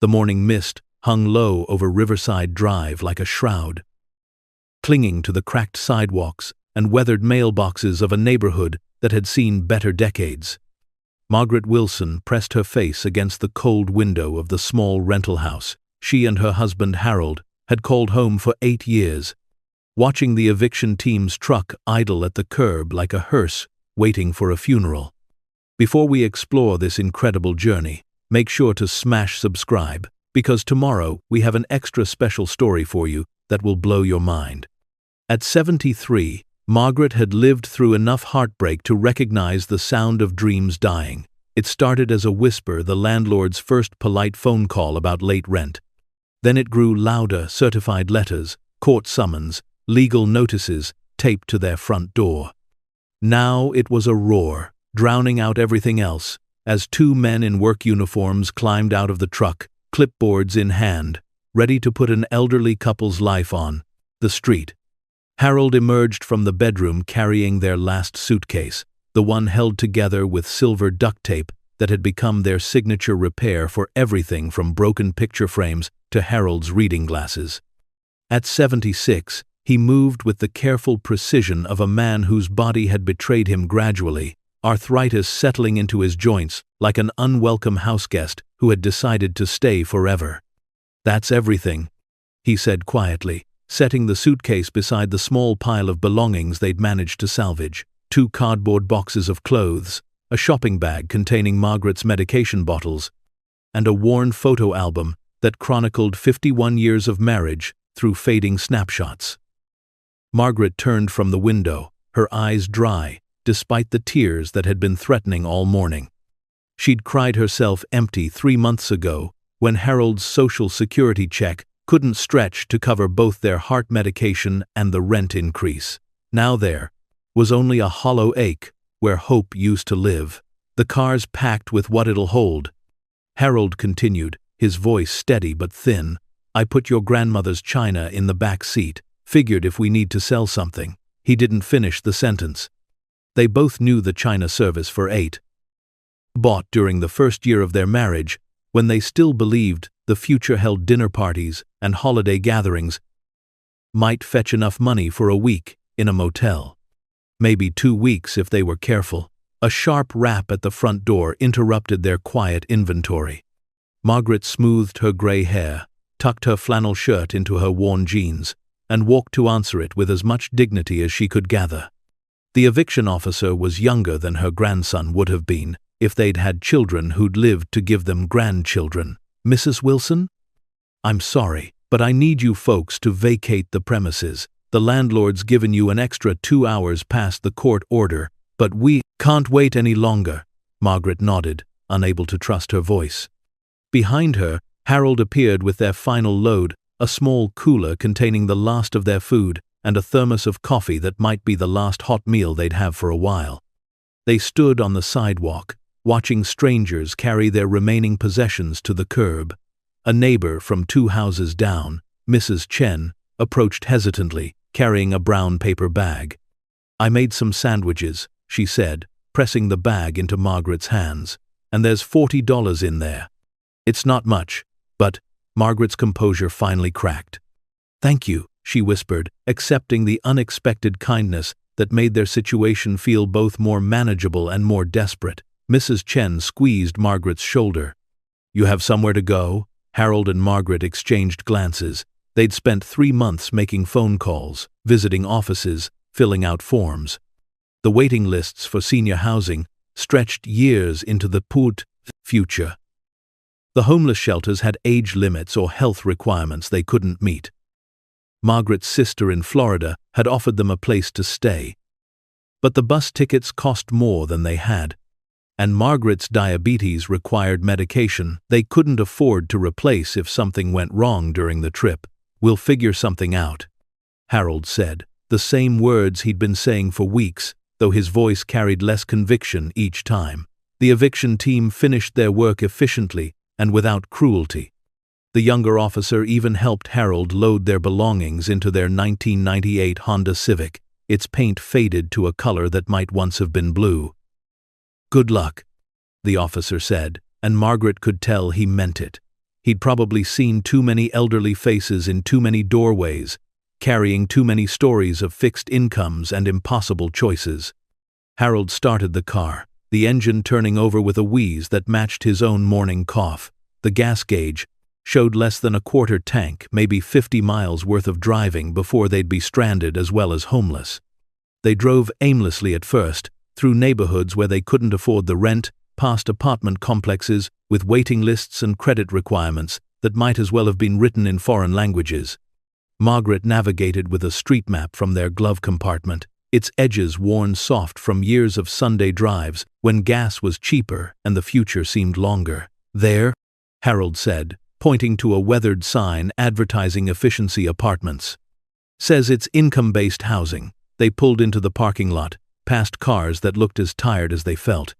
The morning mist hung low over Riverside Drive like a shroud, clinging to the cracked sidewalks and weathered mailboxes of a neighborhood that had seen better decades. Margaret Wilson pressed her face against the cold window of the small rental house she and her husband Harold had called home for 8 years, watching the eviction team's truck idle at the curb like a hearse waiting for a funeral. Before we explore this incredible journey, make sure to smash subscribe, because tomorrow we have an extra special story for you that will blow your mind. At 73, Margaret had lived through enough heartbreak to recognize the sound of dreams dying. It started as a whisper, the landlord's first polite phone call about late rent. Then it grew louder, certified letters, court summons, legal notices taped to their front door. Now it was a roar, drowning out everything else, as 2 men in work uniforms climbed out of the truck, clipboards in hand, ready to put an elderly couple's life on the street. Harold emerged from the bedroom carrying their last suitcase, the one held together with silver duct tape that had become their signature repair for everything from broken picture frames to Harold's reading glasses. At 76, he moved with the careful precision of a man whose body had betrayed him gradually, arthritis settling into his joints like an unwelcome houseguest who had decided to stay forever. "That's everything," he said quietly, setting the suitcase beside the small pile of belongings they'd managed to salvage. 2 cardboard boxes of clothes, a shopping bag containing Margaret's medication bottles, and a worn photo album that chronicled 51 years of marriage through fading snapshots. Margaret turned from the window, her eyes dry, despite the tears that had been threatening all morning. She'd cried herself empty 3 months ago, when Harold's Social Security check couldn't stretch to cover both their heart medication and the rent increase. Now there was only a hollow ache where hope used to live. "The car's packed with what it'll hold," Harold continued, his voice steady but thin. "I put your grandmother's china in the back seat, figured if we need to sell something." He didn't finish the sentence. They both knew the china service for 8, bought during the first year of their marriage, when they still believed the future held dinner parties and holiday gatherings, might fetch enough money for a week in a motel. Maybe 2 weeks if they were careful. A sharp rap at the front door interrupted their quiet inventory. Margaret smoothed her gray hair, tucked her flannel shirt into her worn jeans, and walked to answer it with as much dignity as she could gather. The eviction officer was younger than her grandson would have been if they'd had children who'd lived to give them grandchildren. "Mrs. Wilson? I'm sorry, but I need you folks to vacate the premises. The landlord's given you an extra 2 hours past the court order, but we can't wait any longer." Margaret nodded, unable to trust her voice. Behind her, Harold appeared with their final load, a small cooler containing the last of their food and a thermos of coffee that might be the last hot meal they'd have for a while. They stood on the sidewalk, watching strangers carry their remaining possessions to the curb. A neighbor from 2 houses down, Mrs. Chen, approached hesitantly, carrying a brown paper bag. "I made some sandwiches," she said, pressing the bag into Margaret's hands, "and there's $40 in there." "It's not much, but—" Margaret's composure finally cracked. "Thank you," she whispered, accepting the unexpected kindness that made their situation feel both more manageable and more desperate. Mrs. Chen squeezed Margaret's shoulder. "You have somewhere to go?" Harold and Margaret exchanged glances. They'd spent 3 months making phone calls, visiting offices, filling out forms. The waiting lists for senior housing stretched years into the future. The homeless shelters had age limits or health requirements they couldn't meet. Margaret's sister in Florida had offered them a place to stay, but the bus tickets cost more than they had, and Margaret's diabetes required medication they couldn't afford to replace if something went wrong during the trip. "We'll figure something out," Harold said, the same words he'd been saying for weeks, though his voice carried less conviction each time. The eviction team finished their work efficiently and without cruelty. The younger officer even helped Harold load their belongings into their 1998 Honda Civic, its paint faded to a color that might once have been blue. "Good luck," the officer said, and Margaret could tell he meant it. He'd probably seen too many elderly faces in too many doorways, carrying too many stories of fixed incomes and impossible choices. Harold started the car, the engine turning over with a wheeze that matched his own morning cough. The gas gauge showed less than a quarter tank, maybe 50 miles worth of driving before they'd be stranded as well as homeless. They drove aimlessly at first, through neighborhoods where they couldn't afford the rent, past apartment complexes with waiting lists and credit requirements that might as well have been written in foreign languages. Margaret navigated with a street map from their glove compartment, its edges worn soft from years of Sunday drives when gas was cheaper and the future seemed longer. "There," Harold said, pointing to a weathered sign advertising efficiency apartments. "Says it's income-based housing." They pulled into the parking lot, past cars that looked as tired as they felt.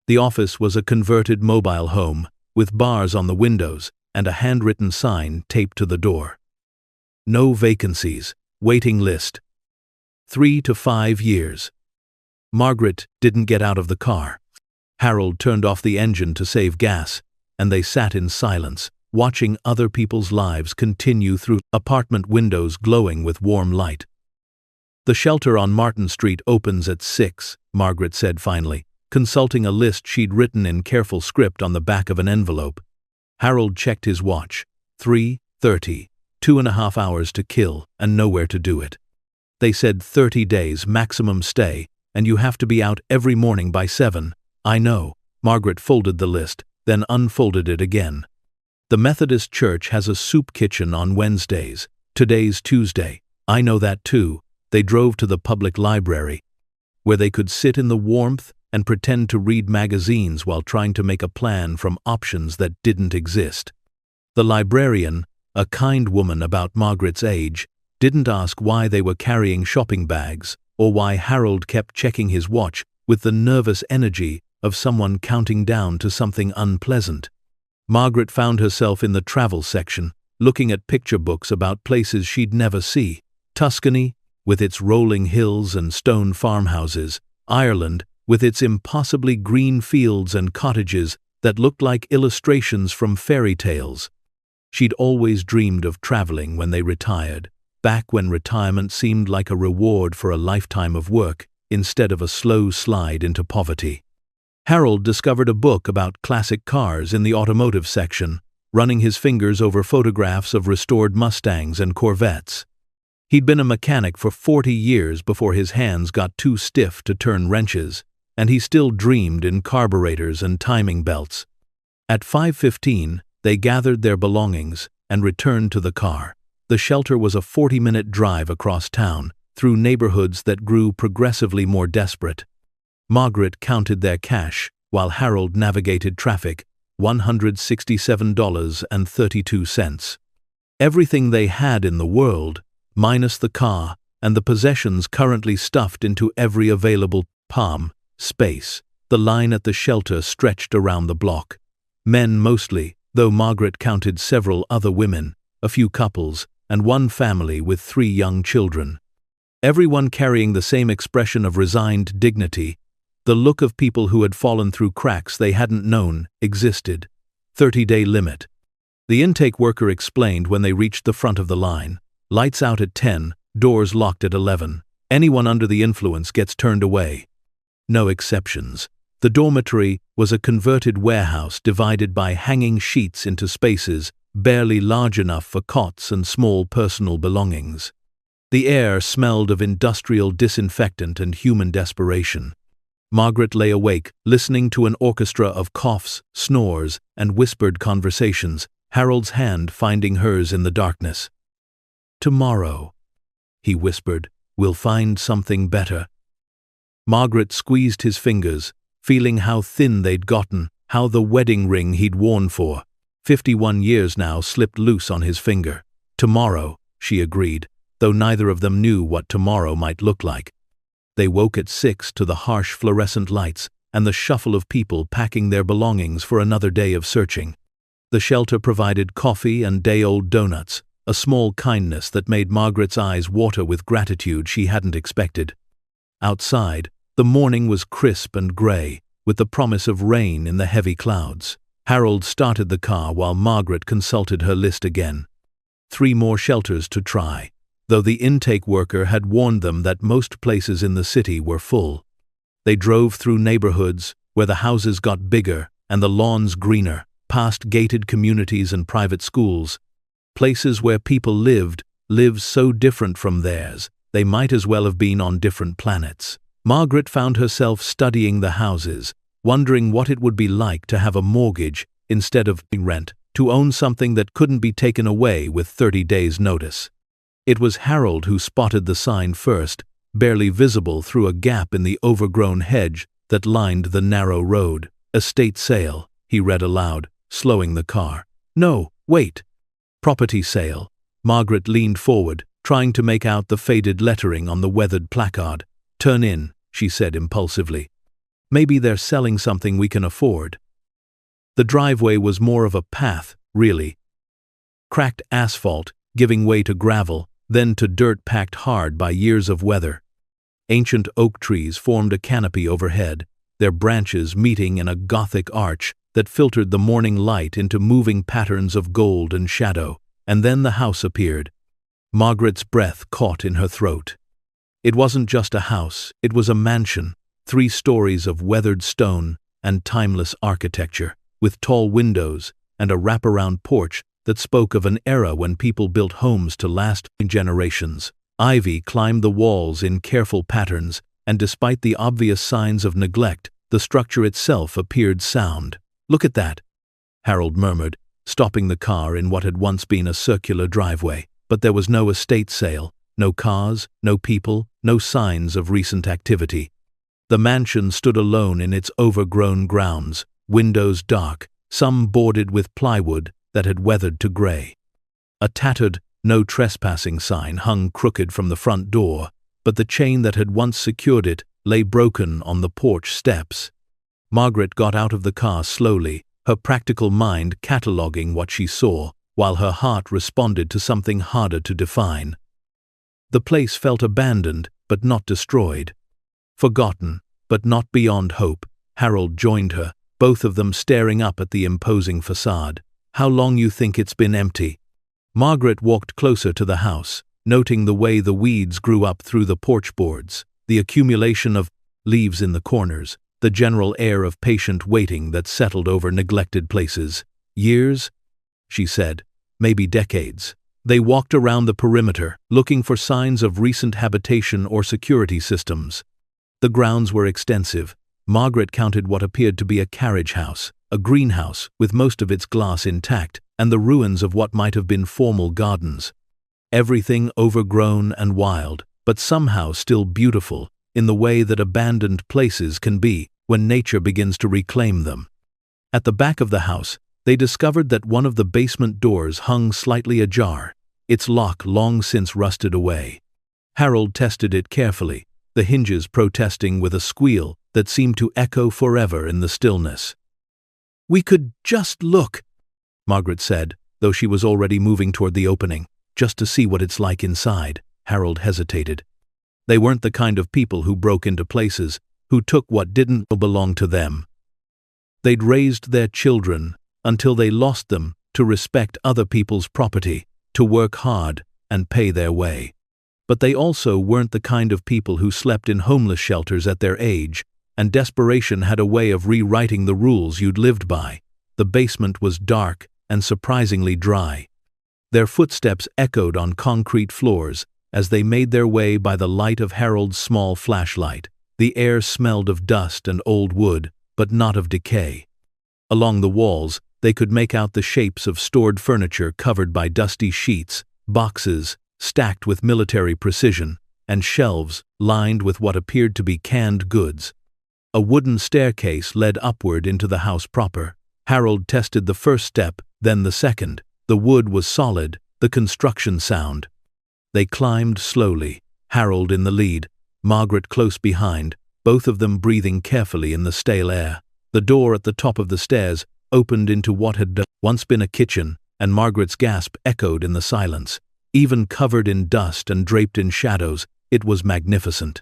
The office was a converted mobile home, with bars on the windows and a handwritten sign taped to the door. "No vacancies. Waiting list. 3 to 5 years." Margaret didn't get out of the car. Harold turned off the engine to save gas, and they sat in silence, watching other people's lives continue through apartment windows glowing with warm light. "The shelter on Martin Street opens at 6, Margaret said finally, consulting a list she'd written in careful script on the back of an envelope. Harold checked his watch. 3:30, 2.5 hours to kill, and nowhere to do it. They said 30 days maximum stay, and you have to be out every morning by 7. "I know." Margaret folded the list, then unfolded it again. "The Methodist Church has a soup kitchen on Wednesdays. Today's Tuesday." "I know that too." They drove to the public library, where they could sit in the warmth and pretend to read magazines while trying to make a plan from options that didn't exist. The librarian, a kind woman about Margaret's age, didn't ask why they were carrying shopping bags or why Harold kept checking his watch with the nervous energy of someone counting down to something unpleasant. Margaret found herself in the travel section, looking at picture books about places she'd never see. Tuscany, with its rolling hills and stone farmhouses, Ireland, with its impossibly green fields and cottages that looked like illustrations from fairy tales. She'd always dreamed of traveling when they retired, back when retirement seemed like a reward for a lifetime of work instead of a slow slide into poverty. Harold discovered a book about classic cars in the automotive section, running his fingers over photographs of restored Mustangs and Corvettes. He'd been a mechanic for 40 years before his hands got too stiff to turn wrenches, and he still dreamed in carburetors and timing belts. At 5:15, they gathered their belongings and returned to the car. The shelter was a 40-minute drive across town, through neighborhoods that grew progressively more desperate. Margaret counted their cash, while Harold navigated traffic, $167.32. Everything they had in the world, minus the car and the possessions currently stuffed into every available palm space. The line at the shelter stretched around the block. Men mostly, though Margaret counted several other women, a few couples, and one family with 3 young children. Everyone carrying the same expression of resigned dignity, the look of people who had fallen through cracks they hadn't known existed. 30-day limit. The intake worker explained when they reached the front of the line. Lights out at 10, doors locked at 11. Anyone under the influence gets turned away. No exceptions. The dormitory was a converted warehouse divided by hanging sheets into spaces barely large enough for cots and small personal belongings. The air smelled of industrial disinfectant and human desperation. Margaret lay awake, listening to an orchestra of coughs, snores, and whispered conversations, Harold's hand finding hers in the darkness. "Tomorrow," he whispered, "we'll find something better." Margaret squeezed his fingers, feeling how thin they'd gotten, how the wedding ring he'd worn for 51 years now slipped loose on his finger. "Tomorrow," she agreed, though neither of them knew what tomorrow might look like. They woke at 6 to the harsh fluorescent lights and the shuffle of people packing their belongings for another day of searching. The shelter provided coffee and day-old donuts, a small kindness that made Margaret's eyes water with gratitude she hadn't expected. Outside, the morning was crisp and gray, with the promise of rain in the heavy clouds. Harold started the car while Margaret consulted her list again. 3 more shelters to try, though the intake worker had warned them that most places in the city were full. They drove through neighborhoods where the houses got bigger and the lawns greener, past gated communities and private schools. Places where people lived so different from theirs, they might as well have been on different planets. Margaret found herself studying the houses, wondering what it would be like to have a mortgage instead of rent, to own something that couldn't be taken away with 30 days' notice. It was Harold who spotted the sign first, barely visible through a gap in the overgrown hedge that lined the narrow road. "Estate sale," he read aloud, slowing the car. "No, wait. Property sale." Margaret leaned forward, trying to make out the faded lettering on the weathered placard. "Turn in," she said impulsively. "Maybe they're selling something we can afford." The driveway was more of a path, really. Cracked asphalt, giving way to gravel, then to dirt packed hard by years of weather. Ancient oak trees formed a canopy overhead, their branches meeting in a Gothic arch that filtered the morning light into moving patterns of gold and shadow, and then the house appeared. Margaret's breath caught in her throat. It wasn't just a house, it was a mansion, 3 stories of weathered stone and timeless architecture, with tall windows and a wraparound porch that spoke of an era when people built homes to last generations. Ivy climbed the walls in careful patterns, and despite the obvious signs of neglect, the structure itself appeared sound. "Look at that," Harold murmured, stopping the car in what had once been a circular driveway. But there was no estate sale, no cars, no people, no signs of recent activity. The mansion stood alone in its overgrown grounds, windows dark, some boarded with plywood that had weathered to gray. A tattered "No trespassing" sign hung crooked from the front door, but the chain that had once secured it lay broken on the porch steps. Margaret got out of the car slowly, her practical mind cataloging what she saw, while her heart responded to something harder to define. The place felt abandoned, but not destroyed. Forgotten, but not beyond hope. Harold joined her, both of them staring up at the imposing facade. "How long you think it's been empty?" Margaret walked closer to the house, noting the way the weeds grew up through the porch boards, the accumulation of leaves in the corners, the general air of patient waiting that settled over neglected places. "Years?" she said. "Maybe decades." They walked around the perimeter, looking for signs of recent habitation or security systems. The grounds were extensive. Margaret counted what appeared to be a carriage house, a greenhouse with most of its glass intact, and the ruins of what might have been formal gardens. Everything overgrown and wild, but somehow still beautiful, in the way that abandoned places can be when nature begins to reclaim them. At the back of the house, they discovered that one of the basement doors hung slightly ajar, its lock long since rusted away. Harold tested it carefully, the hinges protesting with a squeal that seemed to echo forever in the stillness. "We could just look," Margaret said, though she was already moving toward the opening, "just to see what it's like inside." Harold hesitated. They weren't the kind of people who broke into places, who took what didn't belong to them. They'd raised their children until they lost them to respect other people's property, to work hard and pay their way. But they also weren't the kind of people who slept in homeless shelters at their age, and desperation had a way of rewriting the rules you'd lived by. The basement was dark and surprisingly dry. Their footsteps echoed on concrete floors as they made their way by the light of Harold's small flashlight. The air smelled of dust and old wood, but not of decay. Along the walls, they could make out the shapes of stored furniture covered by dusty sheets, boxes stacked with military precision, and shelves lined with what appeared to be canned goods. A wooden staircase led upward into the house proper. Harold tested the first step, then the second. The wood was solid, the construction sound. They climbed slowly, Harold in the lead, Margaret close behind, both of them breathing carefully in the stale air. The door at the top of the stairs opened into what had once been a kitchen, and Margaret's gasp echoed in the silence. Even covered in dust and draped in shadows, it was magnificent.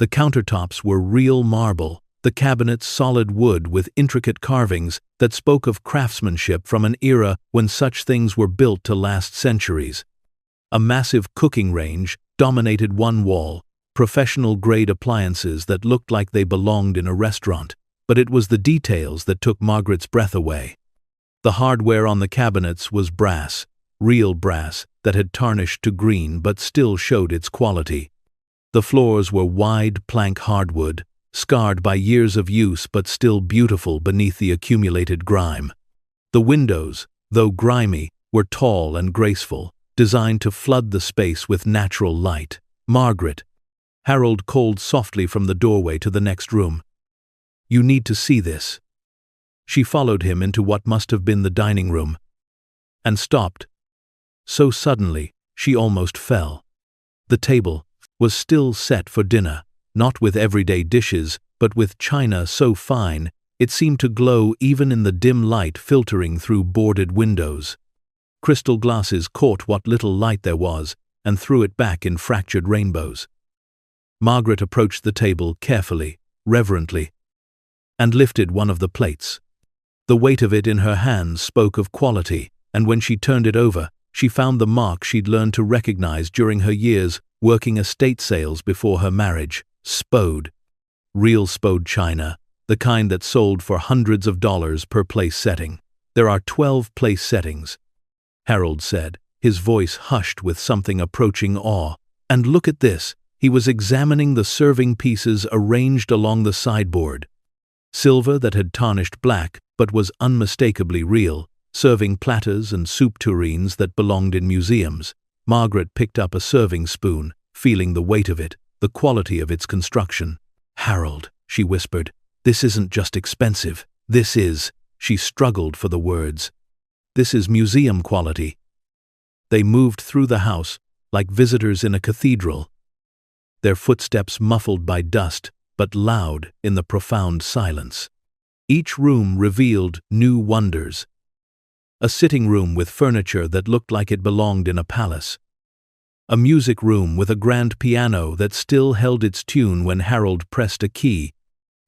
The countertops were real marble, the cabinets solid wood with intricate carvings that spoke of craftsmanship from an era when such things were built to last centuries. A massive cooking range dominated one wall, professional-grade appliances that looked like they belonged in a restaurant, but it was the details that took Margaret's breath away. The hardware on the cabinets was brass, real brass that had tarnished to green but still showed its quality. The floors were wide plank hardwood, scarred by years of use but still beautiful beneath the accumulated grime. The windows, though grimy, were tall and graceful, designed to flood the space with natural light. "Margaret," Harold called softly from the doorway to the next room. "You need to see this." She followed him into what must have been the dining room, and stopped. So suddenly, she almost fell. The table was still set for dinner, not with everyday dishes, but with china so fine it seemed to glow even in the dim light filtering through boarded windows. Crystal glasses caught what little light there was and threw it back in fractured rainbows. Margaret approached the table carefully, reverently, and lifted one of the plates. The weight of it in her hands spoke of quality, and when she turned it over, she found the mark she'd learned to recognize during her years working estate sales before her marriage: Spode. Real Spode china, the kind that sold for hundreds of dollars per place setting. "There are 12 place settings," Harold said, his voice hushed with something approaching awe. "And look at this." He was examining the serving pieces arranged along the sideboard. Silver that had tarnished black but was unmistakably real, serving platters and soup tureens that belonged in museums. Margaret picked up a serving spoon, feeling the weight of it, the quality of its construction. "Harold," she whispered, "this isn't just expensive. This is—" she struggled for the words. "This is museum quality." They moved through the house like visitors in a cathedral, their footsteps muffled by dust but loud in the profound silence. Each room revealed new wonders. A sitting room with furniture that looked like it belonged in a palace. A music room with a grand piano that still held its tune when Harold pressed a key.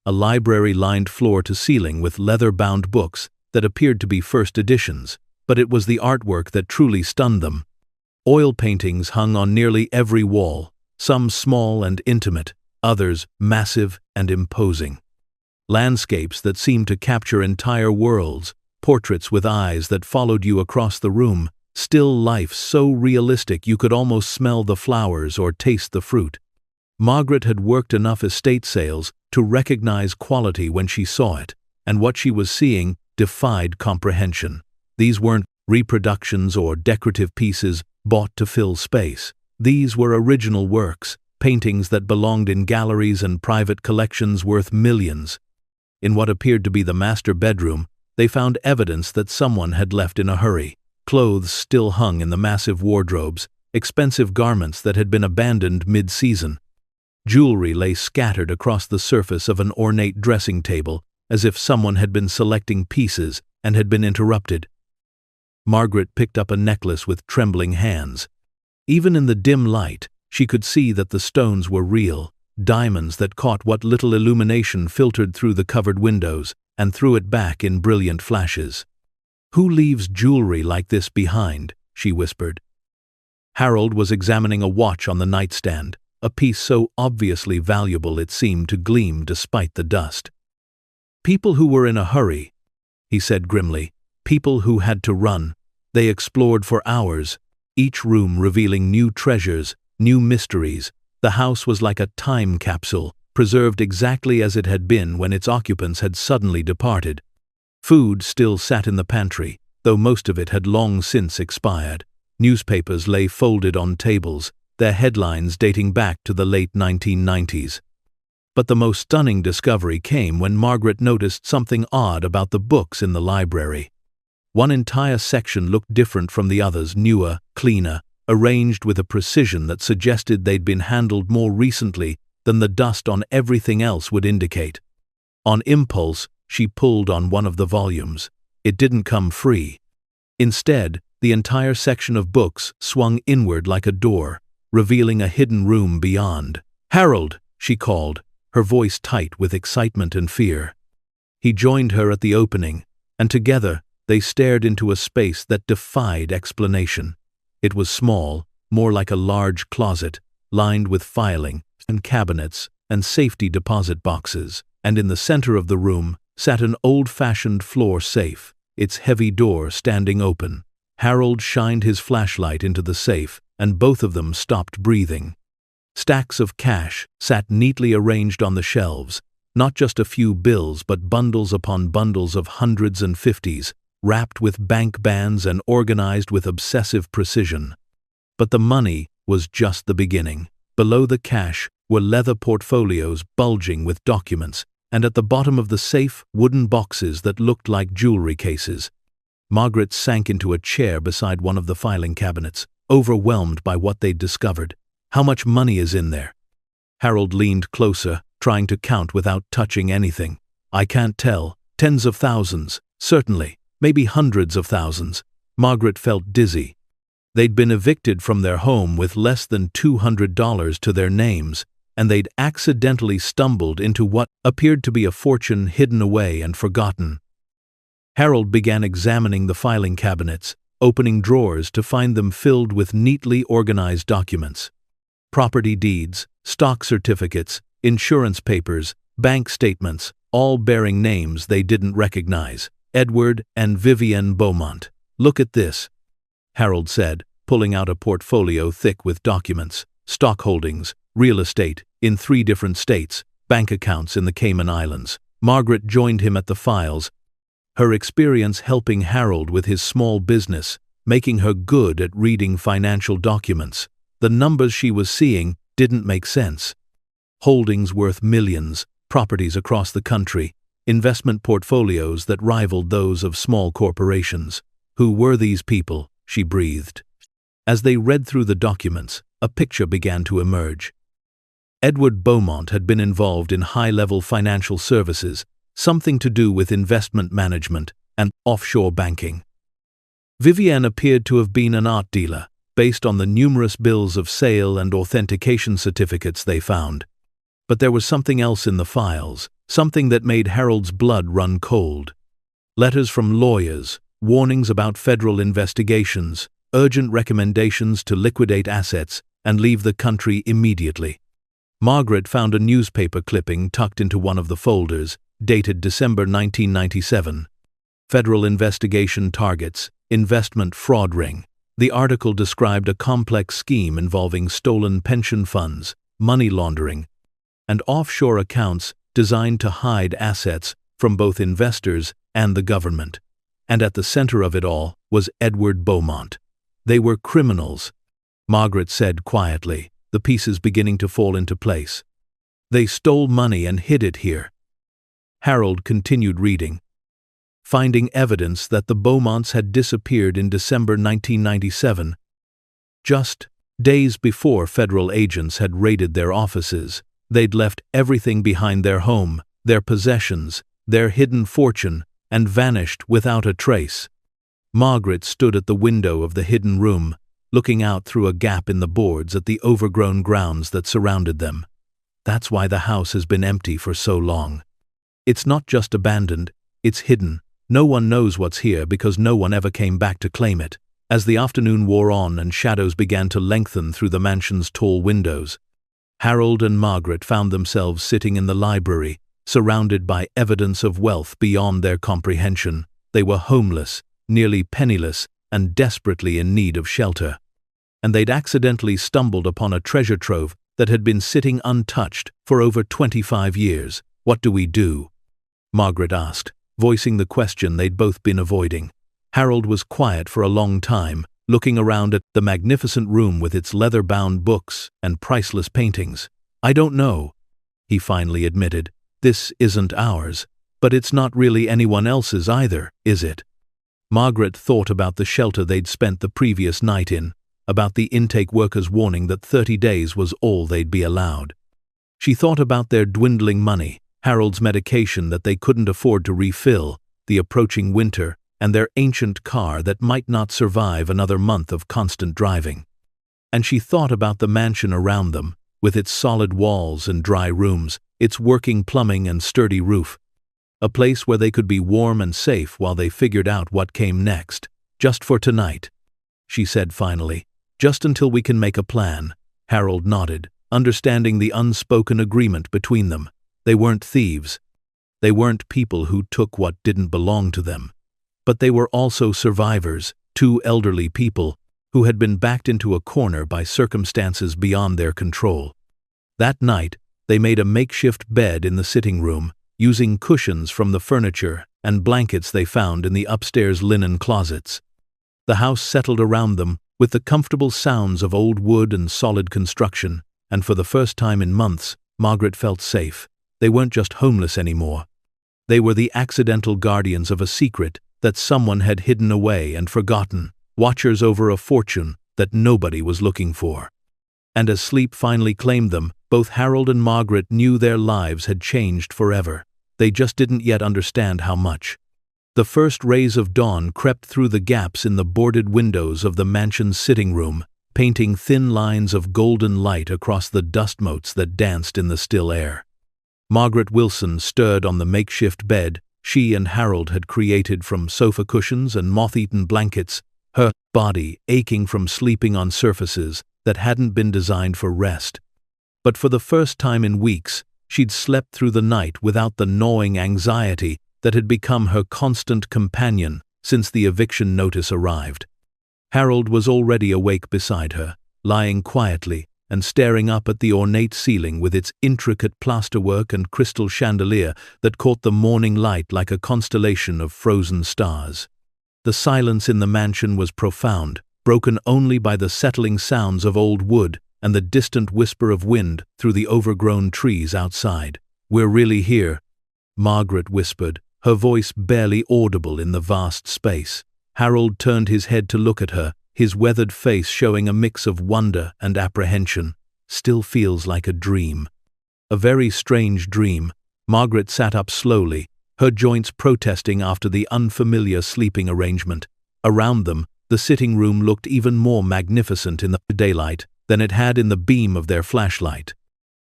A library lined floor to ceiling with leather-bound books that appeared to be first editions, but it was the artwork that truly stunned them. Oil paintings hung on nearly every wall, some small and intimate, others massive and imposing. Landscapes that seemed to capture entire worlds, portraits with eyes that followed you across the room, still life so realistic you could almost smell the flowers or taste the fruit. Margaret had worked enough estate sales to recognize quality when she saw it, and what she was seeing defied comprehension. These weren't reproductions or decorative pieces bought to fill space. These were original works, paintings that belonged in galleries and private collections worth millions. In what appeared to be the master bedroom, they found evidence that someone had left in a hurry. Clothes still hung in the massive wardrobes, expensive garments that had been abandoned mid-season. Jewelry lay scattered across the surface of an ornate dressing table, as if someone had been selecting pieces and had been interrupted. Margaret picked up a necklace with trembling hands. Even in the dim light, she could see that the stones were real, diamonds that caught what little illumination filtered through the covered windows and threw it back in brilliant flashes. "Who leaves jewelry like this behind?" she whispered. Harold was examining a watch on the nightstand, a piece so obviously valuable it seemed to gleam despite the dust. "People who were in a hurry," he said grimly. "People who had to run. They explored for hours, each room revealing new treasures, new mysteries. The house was like a time capsule, preserved exactly as it had been when its occupants had suddenly departed. Food still sat in the pantry, though most of it had long since expired. Newspapers lay folded on tables, their headlines dating back to the late 1990s. But the most stunning discovery came when Margaret noticed something odd about the books in the library. One entire section looked different from the others, newer, cleaner, arranged with a precision that suggested they'd been handled more recently than the dust on everything else would indicate. On impulse, she pulled on one of the volumes. It didn't come free. Instead, the entire section of books swung inward like a door, revealing a hidden room beyond. "Harold!" she called, her voice tight with excitement and fear. He joined her at the opening, and together they stared into a space that defied explanation. It was small, more like a large closet, lined with filing and cabinets and safety deposit boxes, and in the center of the room sat an old-fashioned floor safe, its heavy door standing open. Harold shined his flashlight into the safe, and both of them stopped breathing. Stacks of cash sat neatly arranged on the shelves, not just a few bills but bundles upon bundles of hundreds and fifties, wrapped with bank bands and organized with obsessive precision. But the money was just the beginning. Below the cash were leather portfolios bulging with documents, and at the bottom of the safe, wooden boxes that looked like jewelry cases. Margaret sank into a chair beside one of the filing cabinets, overwhelmed by what they'd discovered. How much money is in there? Harold leaned closer, trying to count without touching anything. I can't tell. Tens of thousands, certainly. Maybe hundreds of thousands. Margaret felt dizzy. They'd been evicted from their home with less than $200 to their names, and they'd accidentally stumbled into what appeared to be a fortune hidden away and forgotten. Harold began examining the filing cabinets, opening drawers to find them filled with neatly organized documents. Property deeds, stock certificates, insurance papers, bank statements, all bearing names they didn't recognize. Edward and Vivienne Beaumont. Look at this, Harold said, pulling out a portfolio thick with documents, stock holdings, real estate in 3 different states, bank accounts in the Cayman Islands. Margaret joined him at the files, her experience helping Harold with his small business, making her good at reading financial documents. The numbers she was seeing didn't make sense. Holdings worth millions, properties across the country, investment portfolios that rivaled those of small corporations. Who were these people? She breathed. As they read through the documents, a picture began to emerge. Edward Beaumont had been involved in high-level financial services, something to do with investment management and offshore banking. Vivienne appeared to have been an art dealer, based on the numerous bills of sale and authentication certificates they found. But there was something else in the files, something that made Harold's blood run cold. Letters from lawyers, warnings about federal investigations, urgent recommendations to liquidate assets and leave the country immediately. Margaret found a newspaper clipping tucked into one of the folders, dated December 1997. Federal investigation targets, investment fraud ring. The article described a complex scheme involving stolen pension funds, money laundering, and offshore accounts designed to hide assets from both investors and the government. And at the center of it all was Edward Beaumont. They were criminals, Margaret said quietly, the pieces beginning to fall into place. They stole money and hid it here. Harold continued reading, finding evidence that the Beaumonts had disappeared in December 1997, just days before federal agents had raided their offices. They'd left everything behind: their home, their possessions, their hidden fortune, and vanished without a trace. Margaret stood at the window of the hidden room, looking out through a gap in the boards at the overgrown grounds that surrounded them. That's why the house has been empty for so long. It's not just abandoned, it's hidden. No one knows what's here because no one ever came back to claim it. As the afternoon wore on and shadows began to lengthen through the mansion's tall windows, Harold and Margaret found themselves sitting in the library, surrounded by evidence of wealth beyond their comprehension. They were homeless, nearly penniless, and desperately in need of shelter. And they'd accidentally stumbled upon a treasure trove that had been sitting untouched for over 25 years. What do we do? Margaret asked, voicing the question they'd both been avoiding. Harold was quiet for a long time, looking around at the magnificent room with its leather-bound books and priceless paintings. I don't know, he finally admitted. This isn't ours, but it's not really anyone else's either, is it? Margaret thought about the shelter they'd spent the previous night in, about the intake workers' warning that 30 days was all they'd be allowed. She thought about their dwindling money, Harold's medication that they couldn't afford to refill, the approaching winter, and their ancient car that might not survive another month of constant driving. And she thought about the mansion around them, with its solid walls and dry rooms, its working plumbing and sturdy roof. A place where they could be warm and safe while they figured out what came next. Just for tonight, she said finally. Just until we can make a plan. Harold nodded, understanding the unspoken agreement between them. They weren't thieves. They weren't people who took what didn't belong to them. But they were also survivors, two elderly people, who had been backed into a corner by circumstances beyond their control. That night, they made a makeshift bed in the sitting room, using cushions from the furniture and blankets they found in the upstairs linen closets. The house settled around them, with the comfortable sounds of old wood and solid construction, and for the first time in months, Margaret felt safe. They weren't just homeless anymore. They were the accidental guardians of a secret that someone had hidden away and forgotten, watchers over a fortune that nobody was looking for. And as sleep finally claimed them, both Harold and Margaret knew their lives had changed forever. They just didn't yet understand how much. The first rays of dawn crept through the gaps in the boarded windows of the mansion's sitting room, painting thin lines of golden light across the dust motes that danced in the still air. Margaret Wilson stirred on the makeshift bed she and Harold had created from sofa cushions and moth-eaten blankets, her body aching from sleeping on surfaces that hadn't been designed for rest. But for the first time in weeks, she'd slept through the night without the gnawing anxiety that had become her constant companion since the eviction notice arrived. Harold was already awake beside her, lying quietly and staring up at the ornate ceiling with its intricate plasterwork and crystal chandelier that caught the morning light like a constellation of frozen stars. The silence in the mansion was profound, broken only by the settling sounds of old wood and the distant whisper of wind through the overgrown trees outside. "We're really here," Margaret whispered, her voice barely audible in the vast space. Harold turned his head to look at her, his weathered face showing a mix of wonder and apprehension. "Still feels like a dream." A very strange dream. Margaret sat up slowly, her joints protesting after the unfamiliar sleeping arrangement. Around them, the sitting room looked even more magnificent in the daylight than it had in the beam of their flashlight.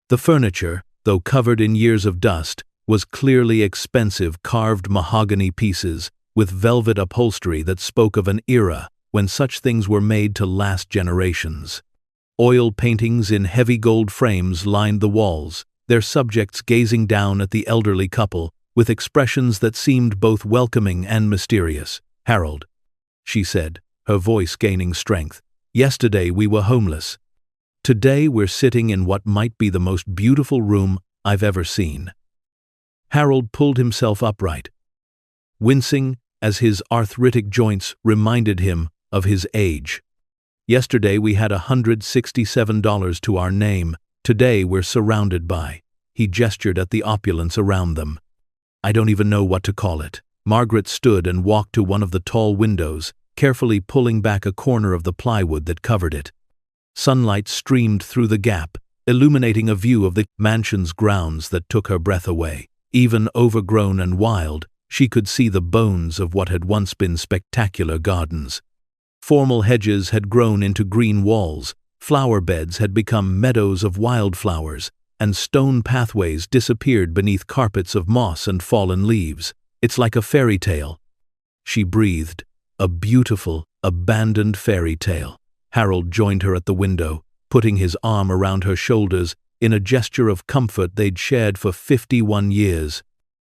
The furniture, though covered in years of dust, was clearly expensive carved mahogany pieces, with velvet upholstery that spoke of an era when such things were made to last generations. Oil paintings in heavy gold frames lined the walls, their subjects gazing down at the elderly couple with expressions that seemed both welcoming and mysterious. "Harold," she said, her voice gaining strength, "yesterday we were homeless. Today we're sitting in what might be the most beautiful room I've ever seen." Harold pulled himself upright, wincing as his arthritic joints reminded him of his age. "Yesterday we had $167 to our name. Today we're surrounded by." He gestured at the opulence around them. "I don't even know what to call it." Margaret stood and walked to one of the tall windows, carefully pulling back a corner of the plywood that covered it. Sunlight streamed through the gap, illuminating a view of the mansion's grounds that took her breath away. Even overgrown and wild, she could see the bones of what had once been spectacular gardens. Formal hedges had grown into green walls, flower beds had become meadows of wildflowers, and stone pathways disappeared beneath carpets of moss and fallen leaves. "It's like a fairy tale," she breathed. "A beautiful, abandoned fairy tale." Harold joined her at the window, putting his arm around her shoulders in a gesture of comfort they'd shared for 51 years.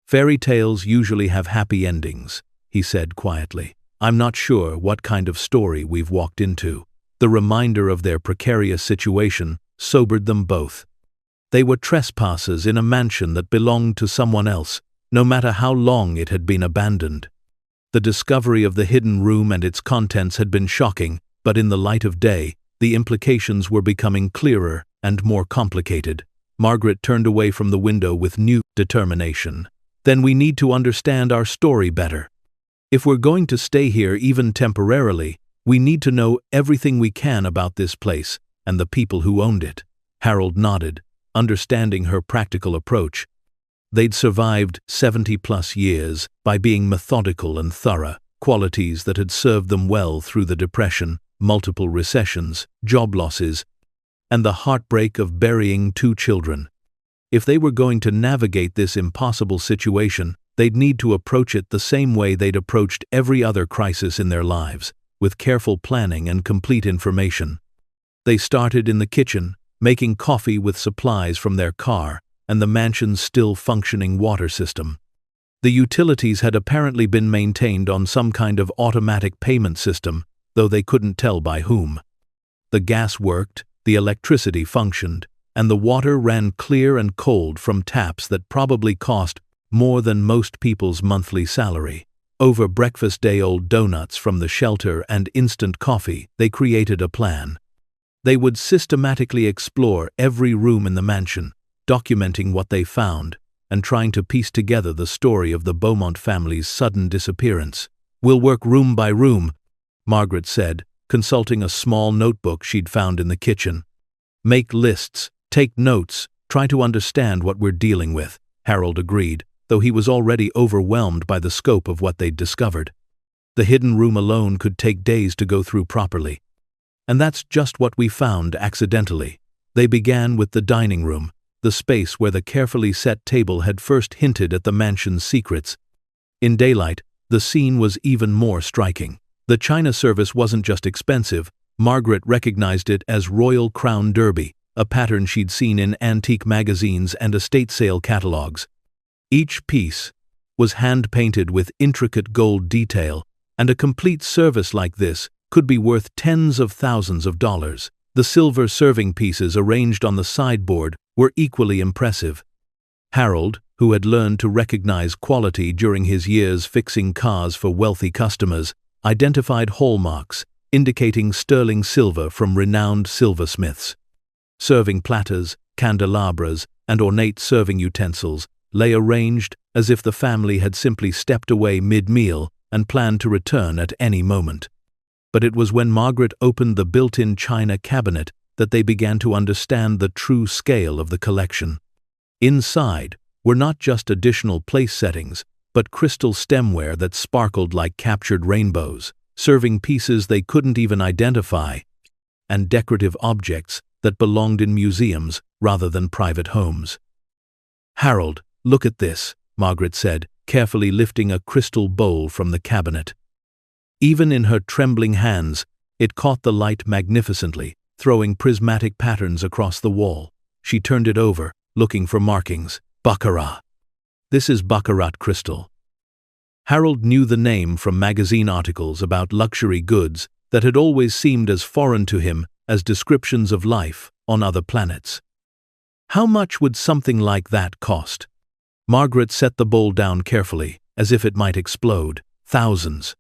"Fairy tales usually have happy endings," he said quietly. "I'm not sure what kind of story we've walked into." The reminder of their precarious situation sobered them both. They were trespassers in a mansion that belonged to someone else, no matter how long it had been abandoned. The discovery of the hidden room and its contents had been shocking, but in the light of day, the implications were becoming clearer and more complicated. Margaret turned away from the window with new determination. "Then we need to understand our story better. If we're going to stay here even temporarily, we need to know everything we can about this place and the people who owned it." Harold nodded, understanding her practical approach. They'd survived 70-plus years by being methodical and thorough, qualities that had served them well through the Depression, multiple recessions, job losses, and the heartbreak of burying 2 children. If they were going to navigate this impossible situation, they'd need to approach it the same way they'd approached every other crisis in their lives, with careful planning and complete information. They started in the kitchen, making coffee with supplies from their car and the mansion's still functioning water system. The utilities had apparently been maintained on some kind of automatic payment system, though they couldn't tell by whom. The gas worked, the electricity functioned, and the water ran clear and cold from taps that probably cost more than most people's monthly salary. Over breakfast-day-old donuts from the shelter and instant coffee, they created a plan. They would systematically explore every room in the mansion, documenting what they found, and trying to piece together the story of the Beaumont family's sudden disappearance. "We'll work room by room," Margaret said, consulting a small notebook she'd found in the kitchen. "Make lists, take notes, try to understand what we're dealing with," Harold agreed, though he was already overwhelmed by the scope of what they'd discovered. The hidden room alone could take days to go through properly. And that's just what we found accidentally. They began with the dining room, the space where the carefully set table had first hinted at the mansion's secrets. In daylight, the scene was even more striking. The china service wasn't just expensive, Margaret recognized it as Royal Crown Derby, a pattern she'd seen in antique magazines and estate sale catalogs. Each piece was hand-painted with intricate gold detail, and a complete service like this could be worth tens of thousands of dollars. The silver serving pieces arranged on the sideboard were equally impressive. Harold, who had learned to recognize quality during his years fixing cars for wealthy customers, identified hallmarks, indicating sterling silver from renowned silversmiths. Serving platters, candelabras, and ornate serving utensils lay arranged as if the family had simply stepped away mid-meal and planned to return at any moment. But it was when Margaret opened the built-in china cabinet that they began to understand the true scale of the collection. Inside were not just additional place settings, but crystal stemware that sparkled like captured rainbows, serving pieces they couldn't even identify, and decorative objects that belonged in museums rather than private homes. "Harold, look at this," Margaret said, carefully lifting a crystal bowl from the cabinet. Even in her trembling hands, it caught the light magnificently, throwing prismatic patterns across the wall. She turned it over, looking for markings. "Baccarat. This is Baccarat crystal." Harold knew the name from magazine articles about luxury goods that had always seemed as foreign to him as descriptions of life on other planets. How much would something like that cost? Margaret set the bowl down carefully, as if it might explode. Thousands.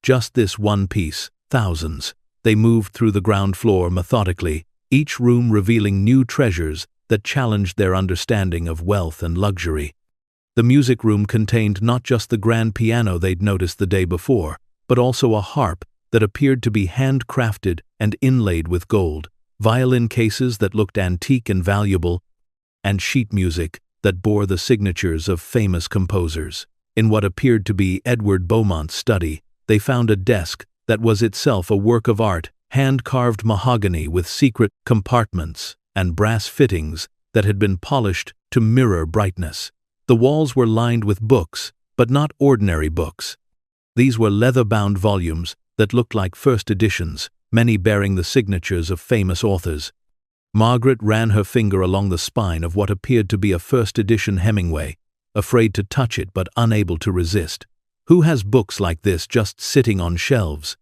Just this one piece, thousands. They moved through the ground floor methodically, each room revealing new treasures that challenged their understanding of wealth and luxury. The music room contained not just the grand piano they'd noticed the day before, but also a harp that appeared to be handcrafted and inlaid with gold, violin cases that looked antique and valuable, and sheet music that bore the signatures of famous composers. In what appeared to be Edward Beaumont's study, they found a desk that was itself a work of art, hand-carved mahogany with secret compartments and brass fittings that had been polished to mirror brightness. The walls were lined with books, but not ordinary books. These were leather-bound volumes that looked like first editions, many bearing the signatures of famous authors. Margaret ran her finger along the spine of what appeared to be a first-edition Hemingway, afraid to touch it but unable to resist. Who has books like this just sitting on shelves?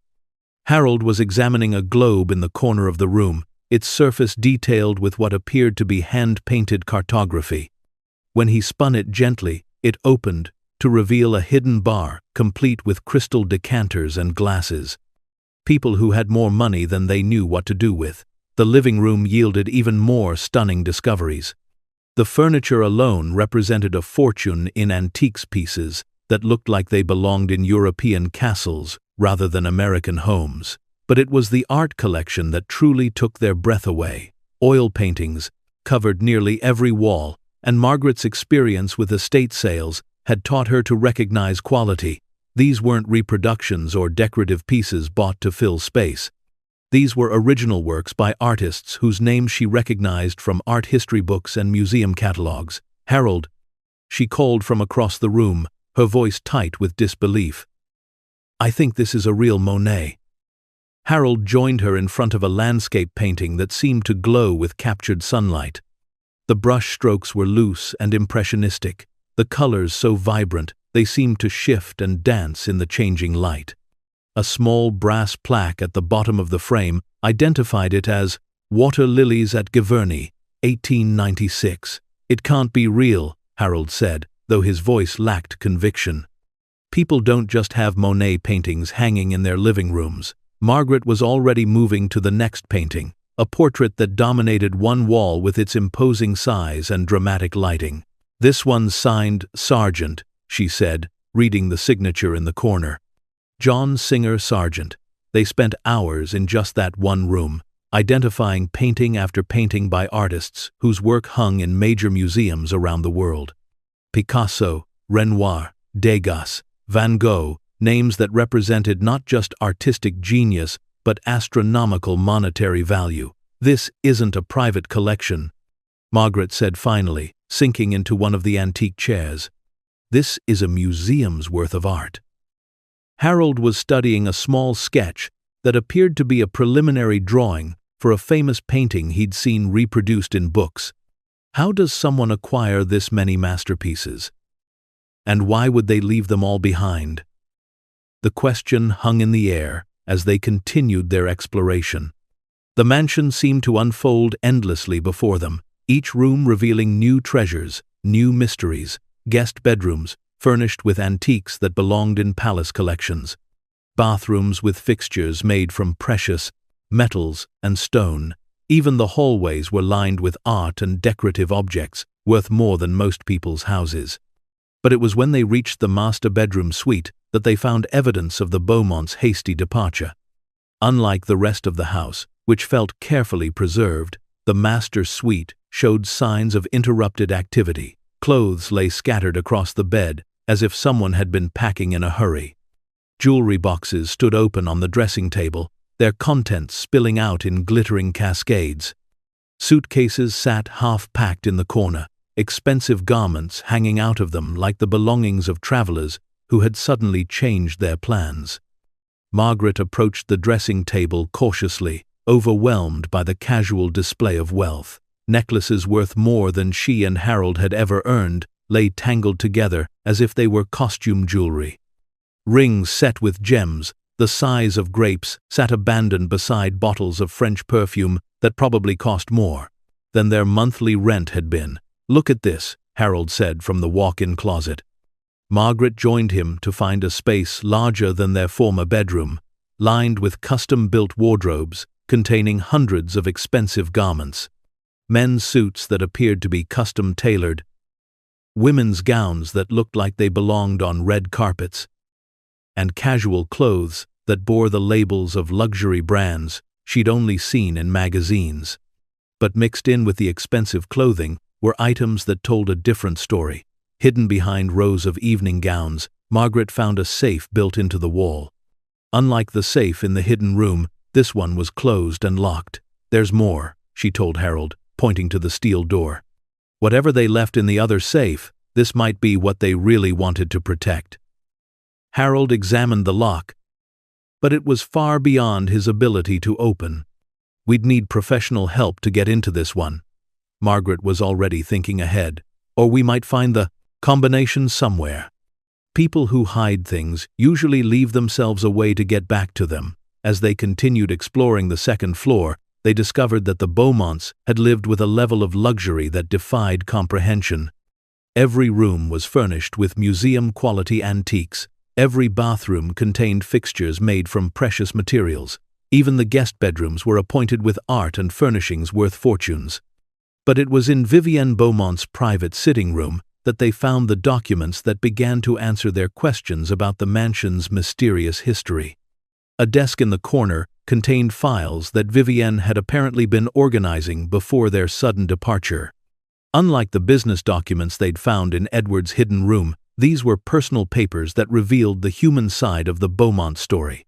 Harold was examining a globe in the corner of the room, its surface detailed with what appeared to be hand-painted cartography. When he spun it gently, it opened to reveal a hidden bar, complete with crystal decanters and glasses. People who had more money than they knew what to do with. The living room yielded even more stunning discoveries. The furniture alone represented a fortune in antiques pieces that looked like they belonged in European castles rather than American homes. But it was the art collection that truly took their breath away. Oil paintings covered nearly every wall, and Margaret's experience with estate sales had taught her to recognize quality. These weren't reproductions or decorative pieces bought to fill space. These were original works by artists whose names she recognized from art history books and museum catalogs. "Harold," she called from across the room, her voice tight with disbelief. "I think this is a real Monet." Harold joined her in front of a landscape painting that seemed to glow with captured sunlight. The brush strokes were loose and impressionistic, the colors so vibrant they seemed to shift and dance in the changing light. A small brass plaque at the bottom of the frame identified it as "Water Lilies at Giverny, 1896. "It can't be real," Harold said, though his voice lacked conviction. "People don't just have Monet paintings hanging in their living rooms." Margaret was already moving to the next painting, a portrait that dominated one wall with its imposing size and dramatic lighting. "This one's signed Sargent," she said, reading the signature in the corner. John Singer Sargent. They spent hours in just that one room, identifying painting after painting by artists whose work hung in major museums around the world. Picasso, Renoir, Degas, Van Gogh, names that represented not just artistic genius but astronomical monetary value. "This isn't a private collection," Margaret said finally, sinking into one of the antique chairs. "This is a museum's worth of art." Harold was studying a small sketch that appeared to be a preliminary drawing for a famous painting he'd seen reproduced in books. How does someone acquire this many masterpieces? And why would they leave them all behind? The question hung in the air as they continued their exploration. The mansion seemed to unfold endlessly before them, each room revealing new treasures, new mysteries, guest bedrooms furnished with antiques that belonged in palace collections, bathrooms with fixtures made from precious metals and stone. Even the hallways were lined with art and decorative objects worth more than most people's houses. But it was when they reached the master bedroom suite that they found evidence of the Beaumonts' hasty departure. Unlike the rest of the house, which felt carefully preserved, the master suite showed signs of interrupted activity. Clothes lay scattered across the bed, as if someone had been packing in a hurry. Jewelry boxes stood open on the dressing table, their contents spilling out in glittering cascades. Suitcases sat half-packed in the corner, expensive garments hanging out of them like the belongings of travelers who had suddenly changed their plans. Margaret approached the dressing table cautiously, overwhelmed by the casual display of wealth. Necklaces worth more than she and Harold had ever earned lay tangled together as if they were costume jewelry. Rings set with gems, the size of grapes, sat abandoned beside bottles of French perfume that probably cost more than their monthly rent had been. "Look at this," Harold said from the walk-in closet. Margaret joined him to find a space larger than their former bedroom, lined with custom-built wardrobes containing hundreds of expensive garments. Men's suits that appeared to be custom-tailored, women's gowns that looked like they belonged on red carpets, and casual clothes that bore the labels of luxury brands she'd only seen in magazines. But mixed in with the expensive clothing were items that told a different story. Hidden behind rows of evening gowns, Margaret found a safe built into the wall. Unlike the safe in the hidden room, this one was closed and locked. "There's more," she told Harold, pointing to the steel door. Whatever they left in the other safe, this might be what they really wanted to protect. Harold examined the lock, but it was far beyond his ability to open. "We'd need professional help to get into this one." Margaret was already thinking ahead. "Or we might find the combination somewhere." People who hide things usually leave themselves a way to get back to them. As they continued exploring the second floor, they discovered that the Beaumonts had lived with a level of luxury that defied comprehension. Every room was furnished with museum-quality antiques. Every bathroom contained fixtures made from precious materials. Even the guest bedrooms were appointed with art and furnishings worth fortunes. But it was in Vivienne Beaumont's private sitting room that they found the documents that began to answer their questions about the mansion's mysterious history. A desk in the corner contained files that Vivienne had apparently been organizing before their sudden departure. Unlike the business documents they'd found in Edward's hidden room, these were personal papers that revealed the human side of the Beaumont story.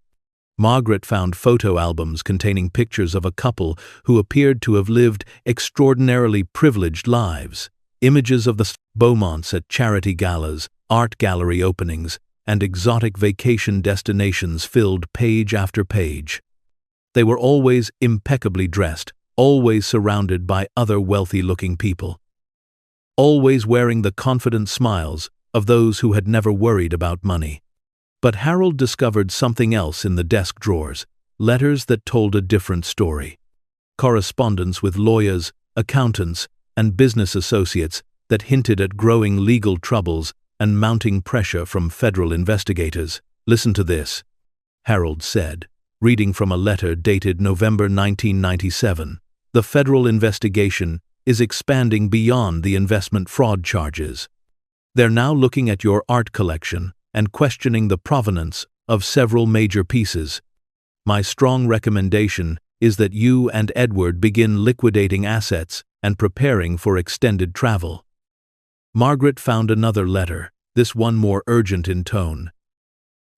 Margaret found photo albums containing pictures of a couple who appeared to have lived extraordinarily privileged lives. Images of the Beaumonts at charity galas, art gallery openings, and exotic vacation destinations filled page after page. They were always impeccably dressed, always surrounded by other wealthy-looking people. Always wearing the confident smiles of those who had never worried about money. But Harold discovered something else in the desk drawers, letters that told a different story. Correspondence with lawyers, accountants, and business associates that hinted at growing legal troubles and mounting pressure from federal investigators. "Listen to this," Harold said, reading from a letter dated November 1997. "The federal investigation is expanding beyond the investment fraud charges. They're now looking at your art collection and questioning the provenance of several major pieces. My strong recommendation is that you and Edward begin liquidating assets and preparing for extended travel." Margaret found another letter, this one more urgent in tone.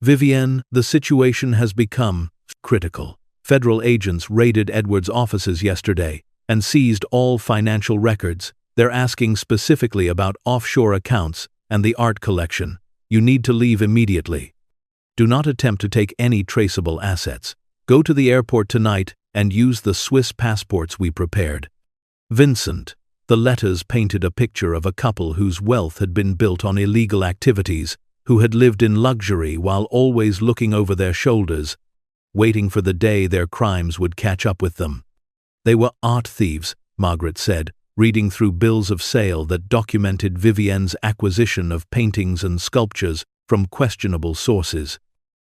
"Vivienne, the situation has become critical. Federal agents raided Edward's offices yesterday and seized all financial records. They're asking specifically about offshore accounts and the art collection. You need to leave immediately. Do not attempt to take any traceable assets. Go to the airport tonight and use the Swiss passports we prepared. Vincent." The letters painted a picture of a couple whose wealth had been built on illegal activities, who had lived in luxury while always looking over their shoulders, waiting for the day their crimes would catch up with them. "They were art thieves," Margaret said, reading through bills of sale that documented Vivienne's acquisition of paintings and sculptures from questionable sources.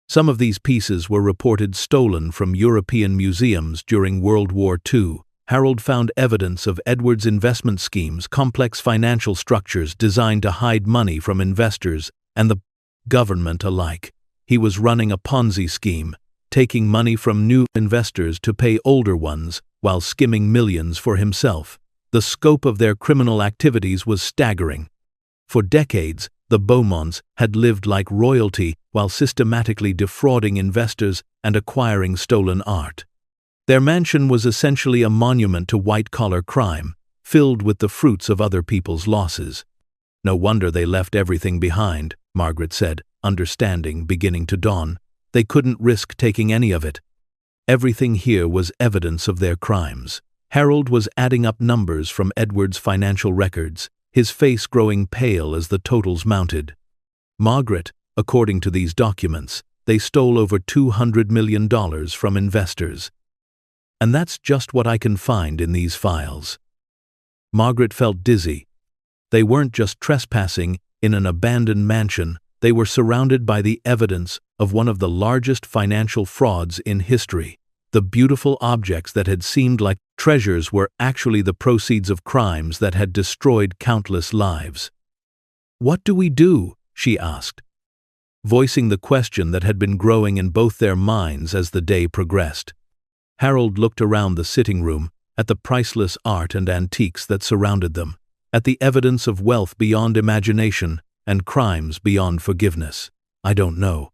Some of these pieces were reported stolen from European museums during World War II. Harold found evidence of Edward's investment schemes, complex financial structures designed to hide money from investors and the government alike. He was running a Ponzi scheme, taking money from new investors to pay older ones while skimming millions for himself. The scope of their criminal activities was staggering. For decades, the Beaumonts had lived like royalty while systematically defrauding investors and acquiring stolen art. Their mansion was essentially a monument to white-collar crime, filled with the fruits of other people's losses. "No wonder they left everything behind," Margaret said, understanding beginning to dawn. "They couldn't risk taking any of it. Everything here was evidence of their crimes." Harold was adding up numbers from Edward's financial records, his face growing pale as the totals mounted. "Margaret, according to these documents, they stole over $200 million from investors. And that's just what I can find in these files." Margaret felt dizzy. They weren't just trespassing in an abandoned mansion, they were surrounded by the evidence of one of the largest financial frauds in history. The beautiful objects that had seemed like treasures were actually the proceeds of crimes that had destroyed countless lives. "What do we do?" she asked, voicing the question that had been growing in both their minds as the day progressed. Harold looked around the sitting room, at the priceless art and antiques that surrounded them, at the evidence of wealth beyond imagination and crimes beyond forgiveness. "I don't know,"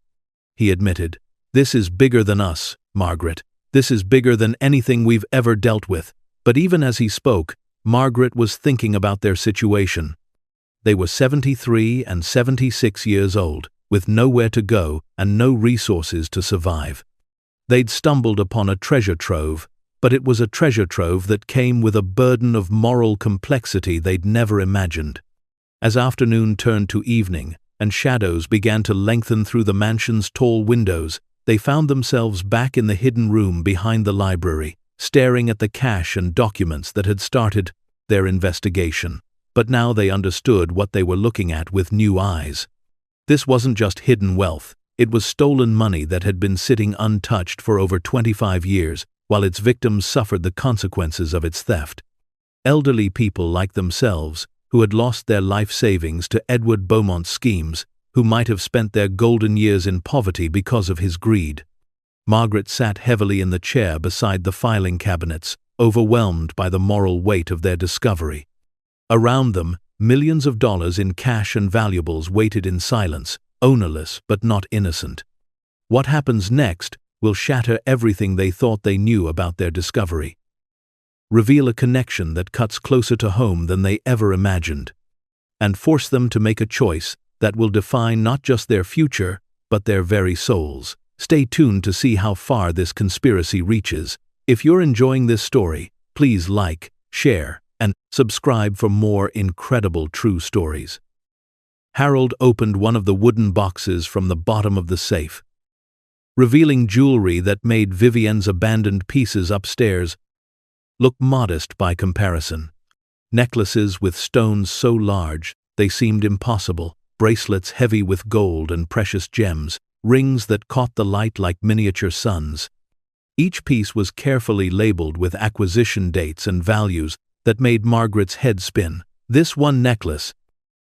he admitted. "This is bigger than us, Margaret. This is bigger than anything we've ever dealt with." But even as he spoke, Margaret was thinking about their situation. They were 73 and 76 years old, with nowhere to go and no resources to survive. They'd stumbled upon a treasure trove, but it was a treasure trove that came with a burden of moral complexity they'd never imagined. As afternoon turned to evening and shadows began to lengthen through the mansion's tall windows, they found themselves back in the hidden room behind the library, staring at the cash and documents that had started their investigation. But now they understood what they were looking at with new eyes. This wasn't just hidden wealth, it was stolen money that had been sitting untouched for over 25 years, while its victims suffered the consequences of its theft. Elderly people like themselves, who had lost their life savings to Edward Beaumont's schemes, who might have spent their golden years in poverty because of his greed. Margaret sat heavily in the chair beside the filing cabinets, overwhelmed by the moral weight of their discovery. Around them, millions of dollars in cash and valuables waited in silence, ownerless but not innocent. What happens next will shatter everything they thought they knew about their discovery. Reveal a connection that cuts closer to home than they ever imagined, and force them to make a choice that will define not just their future, but their very souls. Stay tuned to see how far this conspiracy reaches. If you're enjoying this story, please like, share, and subscribe for more incredible true stories. Harold opened one of the wooden boxes from the bottom of the safe, revealing jewelry that made Vivienne's abandoned pieces upstairs look modest by comparison. Necklaces with stones so large they seemed impossible, bracelets heavy with gold and precious gems, rings that caught the light like miniature suns. Each piece was carefully labeled with acquisition dates and values that made Margaret's head spin. This one necklace,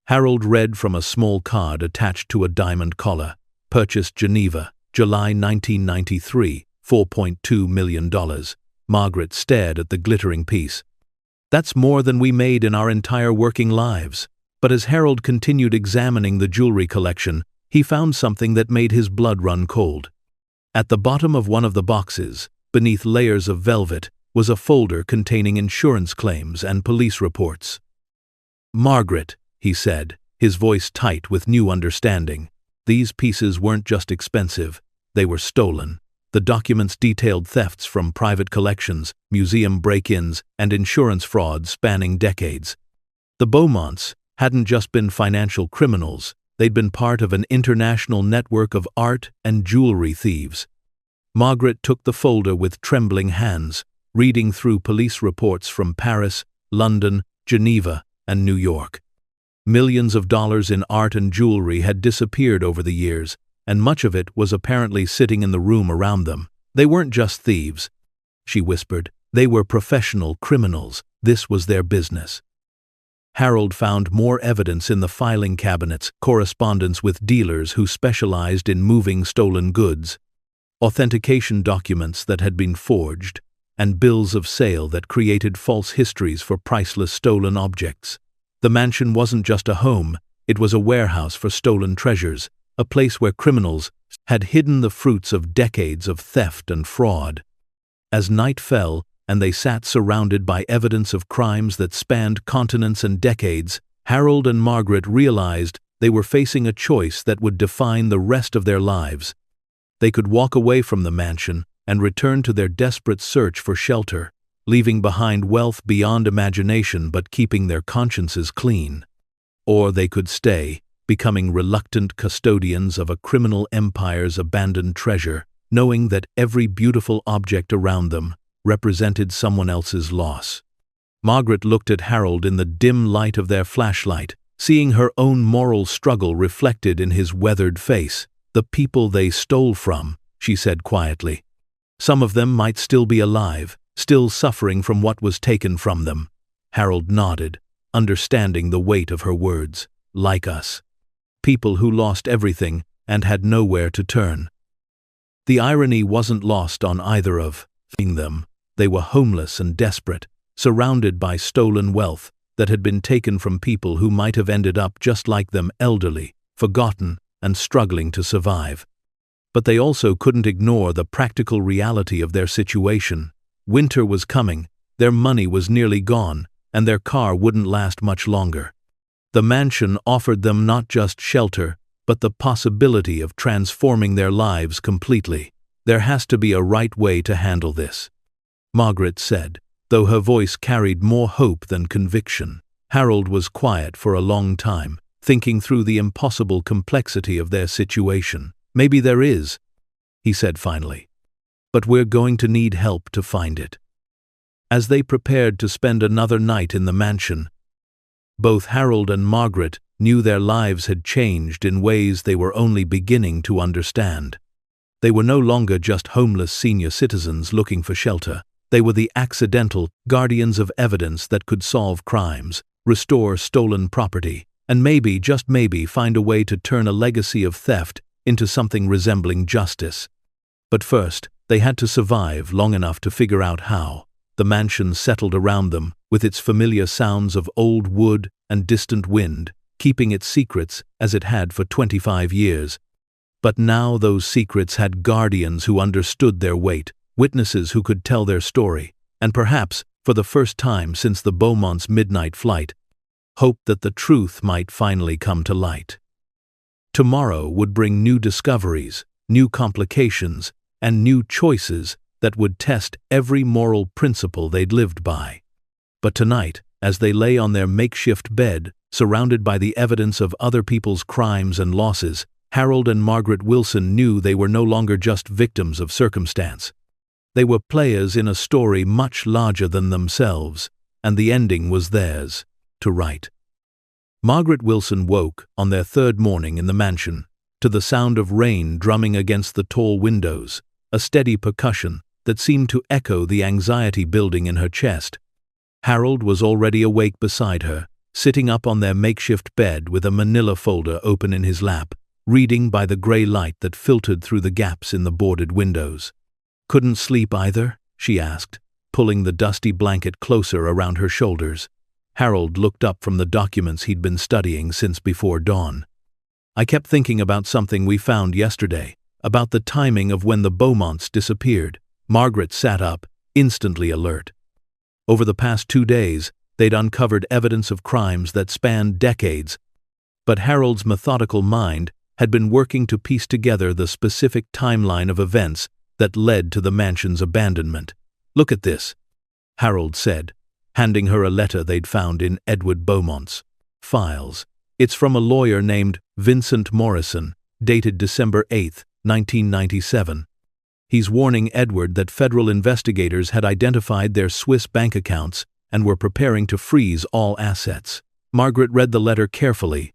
Harold read from a small card attached to a diamond collar, purchased Geneva, July 1993, $4.2 million. Margaret stared at the glittering piece. That's more than we made in our entire working lives. But as Harold continued examining the jewelry collection, he found something that made his blood run cold. At the bottom of one of the boxes, beneath layers of velvet, was a folder containing insurance claims and police reports. "Margaret," he said, his voice tight with new understanding, "these pieces weren't just expensive, they were stolen." The documents detailed thefts from private collections, museum break-ins, and insurance frauds spanning decades. The Beaumonts hadn't just been financial criminals, they'd been part of an international network of art and jewelry thieves. Margaret took the folder with trembling hands, reading through police reports from Paris, London, Geneva, and New York. Millions of dollars in art and jewelry had disappeared over the years, and much of it was apparently sitting in the room around them. They weren't just thieves, she whispered. They were professional criminals. This was their business. Harold found more evidence in the filing cabinets, correspondence with dealers who specialized in moving stolen goods, authentication documents that had been forged, and bills of sale that created false histories for priceless stolen objects. The mansion wasn't just a home, it was a warehouse for stolen treasures, a place where criminals had hidden the fruits of decades of theft and fraud. As night fell, and they sat surrounded by evidence of crimes that spanned continents and decades, Harold and Margaret realized they were facing a choice that would define the rest of their lives. They could walk away from the mansion and return to their desperate search for shelter, leaving behind wealth beyond imagination but keeping their consciences clean. Or they could stay, becoming reluctant custodians of a criminal empire's abandoned treasure, knowing that every beautiful object around them represented someone else's loss. Margaret looked at Harold in the dim light of their flashlight, seeing her own moral struggle reflected in his weathered face. "The people they stole from," she said quietly. "Some of them might still be alive, still suffering from what was taken from them." Harold nodded, understanding the weight of her words. "Like us. People who lost everything and had nowhere to turn." The irony wasn't lost on either of them. They were homeless and desperate, surrounded by stolen wealth that had been taken from people who might have ended up just like them, elderly, forgotten, and struggling to survive. But they also couldn't ignore the practical reality of their situation. Winter was coming, their money was nearly gone, and their car wouldn't last much longer. The mansion offered them not just shelter, but the possibility of transforming their lives completely. "There has to be a right way to handle this," Margaret said, though her voice carried more hope than conviction. Harold was quiet for a long time, thinking through the impossible complexity of their situation. "Maybe there is," he said finally, "but we're going to need help to find it." As they prepared to spend another night in the mansion, both Harold and Margaret knew their lives had changed in ways they were only beginning to understand. They were no longer just homeless senior citizens looking for shelter. They were the accidental guardians of evidence that could solve crimes, restore stolen property, and maybe, just maybe, find a way to turn a legacy of theft into something resembling justice. But first, they had to survive long enough to figure out how. The mansion settled around them, with its familiar sounds of old wood and distant wind, keeping its secrets as it had for 25 years. But now those secrets had guardians who understood their weight, witnesses who could tell their story, and perhaps, for the first time since the Beaumont's midnight flight, hope that the truth might finally come to light. Tomorrow would bring new discoveries, new complications, and new choices that would test every moral principle they'd lived by. But tonight, as they lay on their makeshift bed, surrounded by the evidence of other people's crimes and losses, Harold and Margaret Wilson knew they were no longer just victims of circumstance. They were players in a story much larger than themselves, and the ending was theirs to write. Margaret Wilson woke, on their third morning in the mansion, to the sound of rain drumming against the tall windows, a steady percussion that seemed to echo the anxiety building in her chest. Harold was already awake beside her, sitting up on their makeshift bed with a manila folder open in his lap, reading by the gray light that filtered through the gaps in the boarded windows. "Couldn't sleep either?" she asked, pulling the dusty blanket closer around her shoulders. Harold looked up from the documents he'd been studying since before dawn. "I kept thinking about something we found yesterday, about the timing of when the Beaumonts disappeared." Margaret sat up, instantly alert. Over the past 2 days, they'd uncovered evidence of crimes that spanned decades, but Harold's methodical mind had been working to piece together the specific timeline of events that led to the mansion's abandonment. "Look at this," Harold said, handing her a letter they'd found in Edward Beaumont's files. "It's from a lawyer named Vincent Morrison, dated December 8, 1997. He's warning Edward that federal investigators had identified their Swiss bank accounts and were preparing to freeze all assets." Margaret read the letter carefully,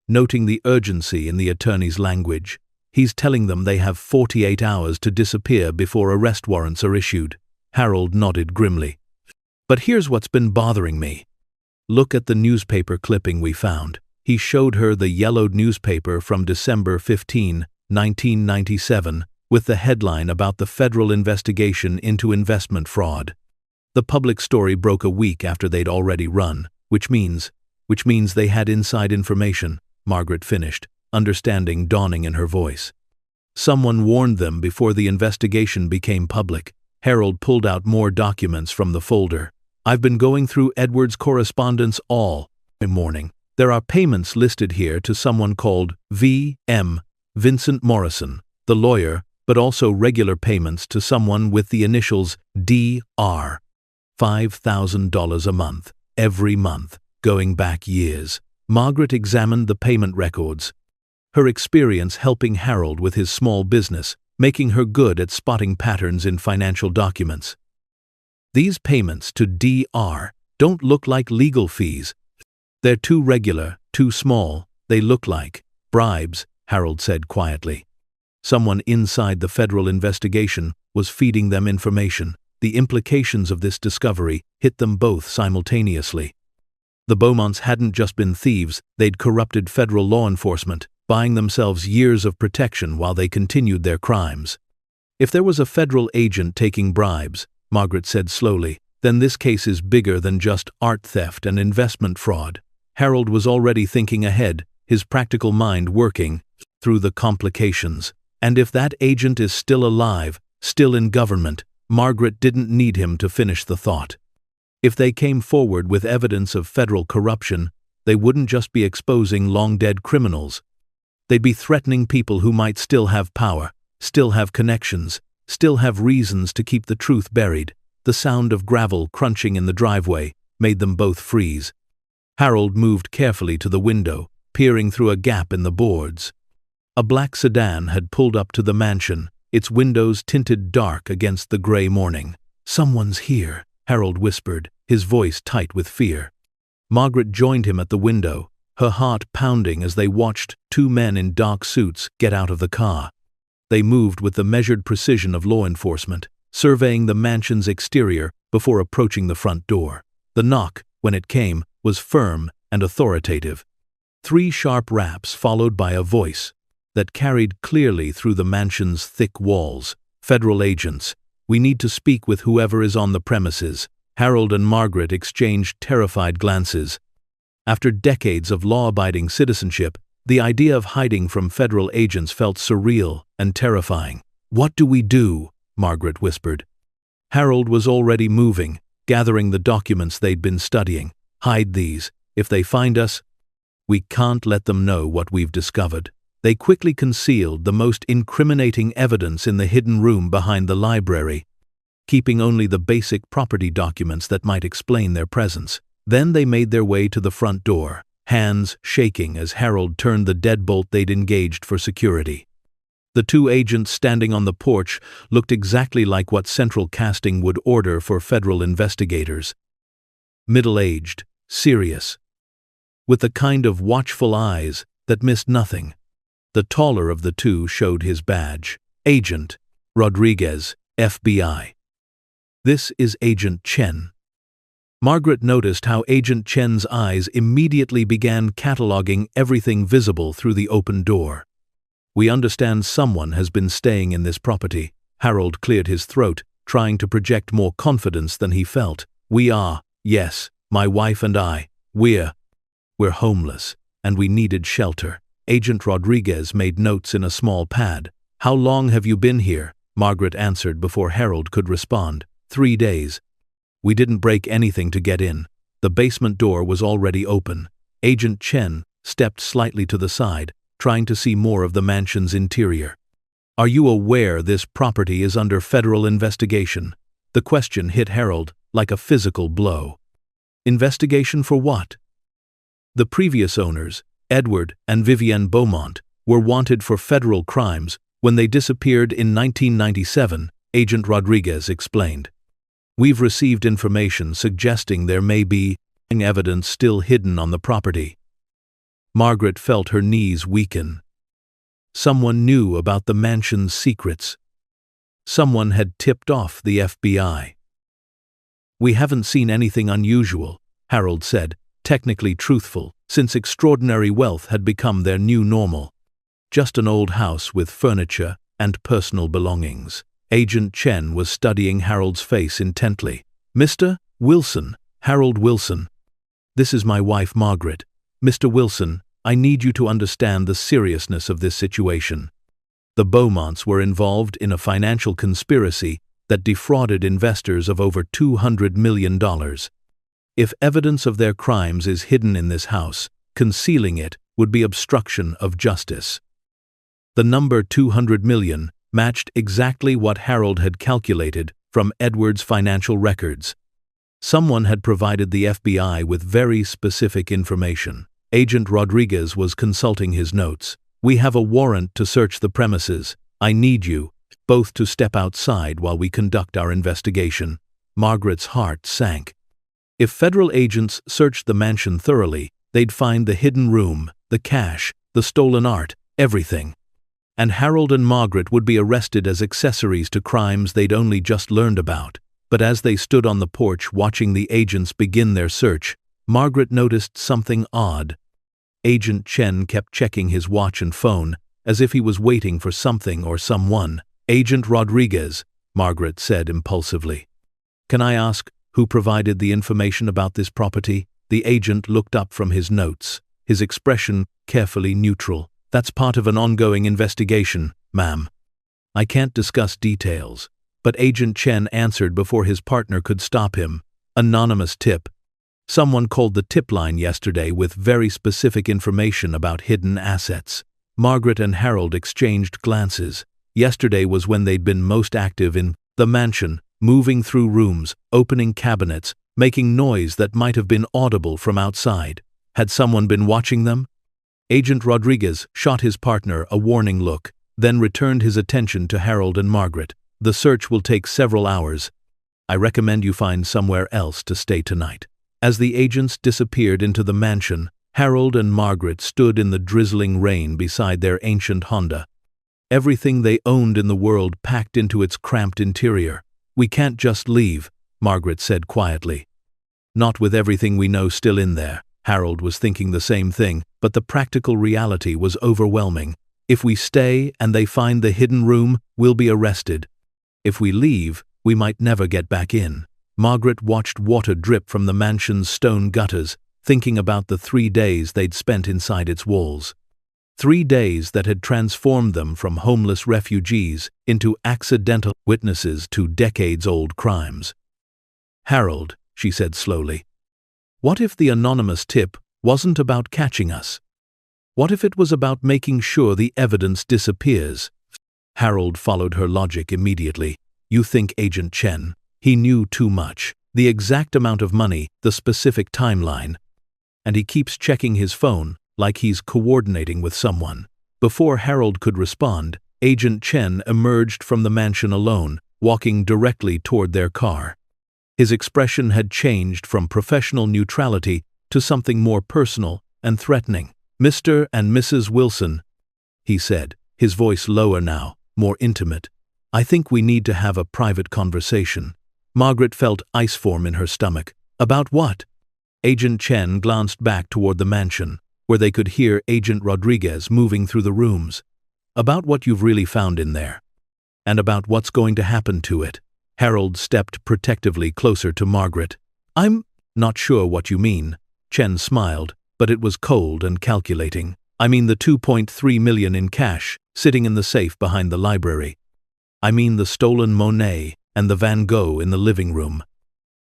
noting the urgency in the attorney's language. "He's telling them they have 48 hours to disappear before arrest warrants are issued." Harold nodded grimly. "But here's what's been bothering me. Look at the newspaper clipping we found." He showed her the yellowed newspaper from December 15, 1997, with the headline about the federal investigation into investment fraud. The public story broke a week after they'd already run, which means they had inside information, Margaret finished, understanding dawning in her voice. "Someone warned them before the investigation became public." Harold pulled out more documents from the folder. "I've been going through Edward's correspondence all morning. There are payments listed here to someone called V.M. Vincent Morrison, the lawyer, but also regular payments to someone with the initials D.R. $5,000 a month, every month, going back years." Margaret examined the payment records, her experience helping Harold with his small business, making her good at spotting patterns in financial documents. "These payments to D.R. don't look like legal fees. They're too regular, too small. They look like bribes," Harold said quietly. Someone inside the federal investigation was feeding them information. The implications of this discovery hit them both simultaneously. The Beaumonts hadn't just been thieves, they'd corrupted federal law enforcement, buying themselves years of protection while they continued their crimes. "If there was a federal agent taking bribes," Margaret said slowly, "then this case is bigger than just art theft and investment fraud." Harold was already thinking ahead, his practical mind working through the complications. And if that agent is still alive, still in government, Margaret didn't need him to finish the thought. If they came forward with evidence of federal corruption, they wouldn't just be exposing long-dead criminals. They'd be threatening people who might still have power, still have connections, still have reasons to keep the truth buried. The sound of gravel crunching in the driveway made them both freeze. Harold moved carefully to the window, peering through a gap in the boards. A black sedan had pulled up to the mansion, its windows tinted dark against the gray morning. "Someone's here," Harold whispered, his voice tight with fear. Margaret joined him at the window, her heart pounding as they watched 2 men in dark suits get out of the car. They moved with the measured precision of law enforcement, surveying the mansion's exterior before approaching the front door. The knock, when it came, was firm and authoritative. 3 sharp raps followed by a voice that carried clearly through the mansion's thick walls. "Federal agents. We need to speak with whoever is on the premises." Harold and Margaret exchanged terrified glances. After decades of law-abiding citizenship, The idea of hiding from federal agents felt surreal and terrifying. "What do we do?" Margaret whispered. Harold was already moving, gathering the documents they'd been studying. "Hide these. If they find us, we can't let them know what we've discovered." They quickly concealed the most incriminating evidence in the hidden room behind the library, keeping only the basic property documents that might explain their presence. Then they made their way to the front door, hands shaking as Harold turned the deadbolt they'd engaged for security. The two agents standing on the porch looked exactly like what Central Casting would order for federal investigators. Middle-aged, serious, with the kind of watchful eyes that missed nothing. The taller of the two showed his badge. "Agent Rodriguez, FBI. This is Agent Chen." Margaret noticed how Agent Chen's eyes immediately began cataloging everything visible through the open door. "We understand someone has been staying in this property." Harold cleared his throat, trying to project more confidence than he felt. Yes, my wife and I. We're homeless, and we needed shelter." Agent Rodriguez made notes in a small pad. "How long have you been here?" Margaret answered before Harold could respond. 3 days. "We didn't break anything to get in." The basement door was already open. Agent Chen stepped slightly to the side, trying to see more of the mansion's interior. "Are you aware this property is under federal investigation?" The question hit Harold like a physical blow. Investigation for what? The previous owners, Edward and Vivienne Beaumont, were wanted for federal crimes when they disappeared in 1997, Agent Rodriguez explained. "We've received information suggesting there may be evidence still hidden on the property." Margaret felt her knees weaken. Someone knew about the mansion's secrets. Someone had tipped off the FBI. "We haven't seen anything unusual," Harold said, technically truthful, since extraordinary wealth had become their new normal. "Just an old house with furniture and personal belongings." Agent Chen was studying Harold's face intently. "Mr. Wilson, Harold Wilson. This is my wife Margaret. Mr. Wilson, I need you to understand the seriousness of this situation. The Beaumonts were involved in a financial conspiracy that defrauded investors of over $200 million. If evidence of their crimes is hidden in this house, concealing it would be obstruction of justice." The number 200 million matched exactly what Harold had calculated from Edward's financial records. Someone had provided the FBI with very specific information. Agent Rodriguez was consulting his notes. "We have a warrant to search the premises. I need you both to step outside while we conduct our investigation." Margaret's heart sank. If federal agents searched the mansion thoroughly, they'd find the hidden room, the cash, the stolen art, everything. And Harold and Margaret would be arrested as accessories to crimes they'd only just learned about. But as they stood on the porch watching the agents begin their search, Margaret noticed something odd. Agent Chen kept checking his watch and phone, as if he was waiting for something or someone. "Agent Rodriguez," Margaret said impulsively. "Can I ask who provided the information about this property?" The agent looked up from his notes, his expression carefully neutral. "That's part of an ongoing investigation, ma'am. I can't discuss details." But Agent Chen answered before his partner could stop him. "Anonymous tip. Someone called the tip line yesterday with very specific information about hidden assets." Margaret and Harold exchanged glances. Yesterday was when they'd been most active in the mansion, moving through rooms, opening cabinets, making noise that might have been audible from outside. Had someone been watching them? Agent Rodriguez shot his partner a warning look, then returned his attention to Harold and Margaret. "The search will take several hours. I recommend you find somewhere else to stay tonight." As the agents disappeared into the mansion, Harold and Margaret stood in the drizzling rain beside their ancient Honda. Everything they owned in the world packed into its cramped interior. "We can't just leave," Margaret said quietly. "Not with everything we know still in there." Harold was thinking the same thing, but the practical reality was overwhelming. "If we stay and they find the hidden room, we'll be arrested. If we leave, we might never get back in." Margaret watched water drip from the mansion's stone gutters, thinking about the 3 days they'd spent inside its walls. 3 days that had transformed them from homeless refugees into accidental witnesses to decades-old crimes. "Harold," she said slowly, "what if the anonymous tip wasn't about catching us? What if it was about making sure the evidence disappears?" Harold followed her logic immediately. "You think Agent Chen? He knew too much. The exact amount of money, the specific timeline. And he keeps checking his phone, like he's coordinating with someone." Before Harold could respond, Agent Chen emerged from the mansion alone, walking directly toward their car. His expression had changed from professional neutrality to something more personal and threatening. "Mr. and Mrs. Wilson," he said, his voice lower now, more intimate, "I think we need to have a private conversation." Margaret felt ice form in her stomach. "About what?" Agent Chen glanced back toward the mansion, where they could hear Agent Rodriguez moving through the rooms. "About what you've really found in there. And about what's going to happen to it." Harold stepped protectively closer to Margaret. "I'm not sure what you mean." Chen smiled, but it was cold and calculating. "I mean the 2.3 million in cash, sitting in the safe behind the library. I mean the stolen Monet and the Van Gogh in the living room.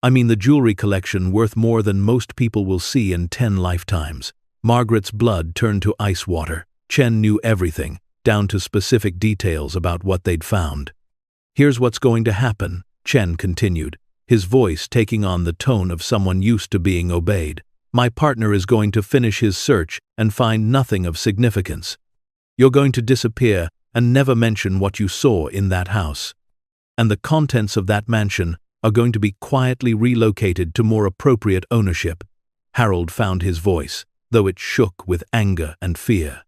I mean the jewelry collection worth more than most people will see in 10 lifetimes. Margaret's blood turned to ice water. Chen knew everything, down to specific details about what they'd found. "Here's what's going to happen," Chen continued, his voice taking on the tone of someone used to being obeyed. "My partner is going to finish his search and find nothing of significance. You're going to disappear and never mention what you saw in that house. And the contents of that mansion are going to be quietly relocated to more appropriate ownership." Harold found his voice, though it shook with anger and fear.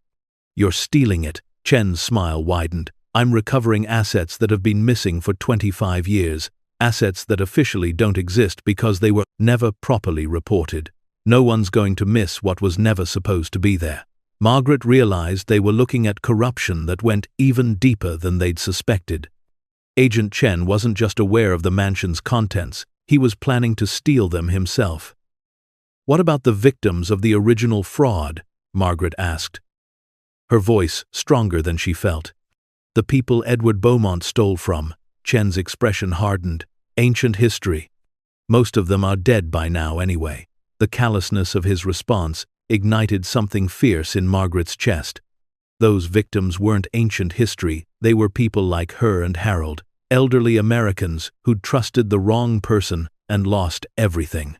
"You're stealing it." Chen's smile widened. "I'm recovering assets that have been missing for 25 years, assets that officially don't exist because they were never properly reported. No one's going to miss what was never supposed to be there." Margaret realized they were looking at corruption that went even deeper than they'd suspected. Agent Chen wasn't just aware of the mansion's contents, he was planning to steal them himself. "What about the victims of the original fraud?" Margaret asked, her voice stronger than she felt. "The people Edward Beaumont stole from." Chen's expression hardened. "Ancient history. Most of them are dead by now anyway." The callousness of his response ignited something fierce in Margaret's chest. Those victims weren't ancient history, they were people like her and Harold, elderly Americans who'd trusted the wrong person and lost everything.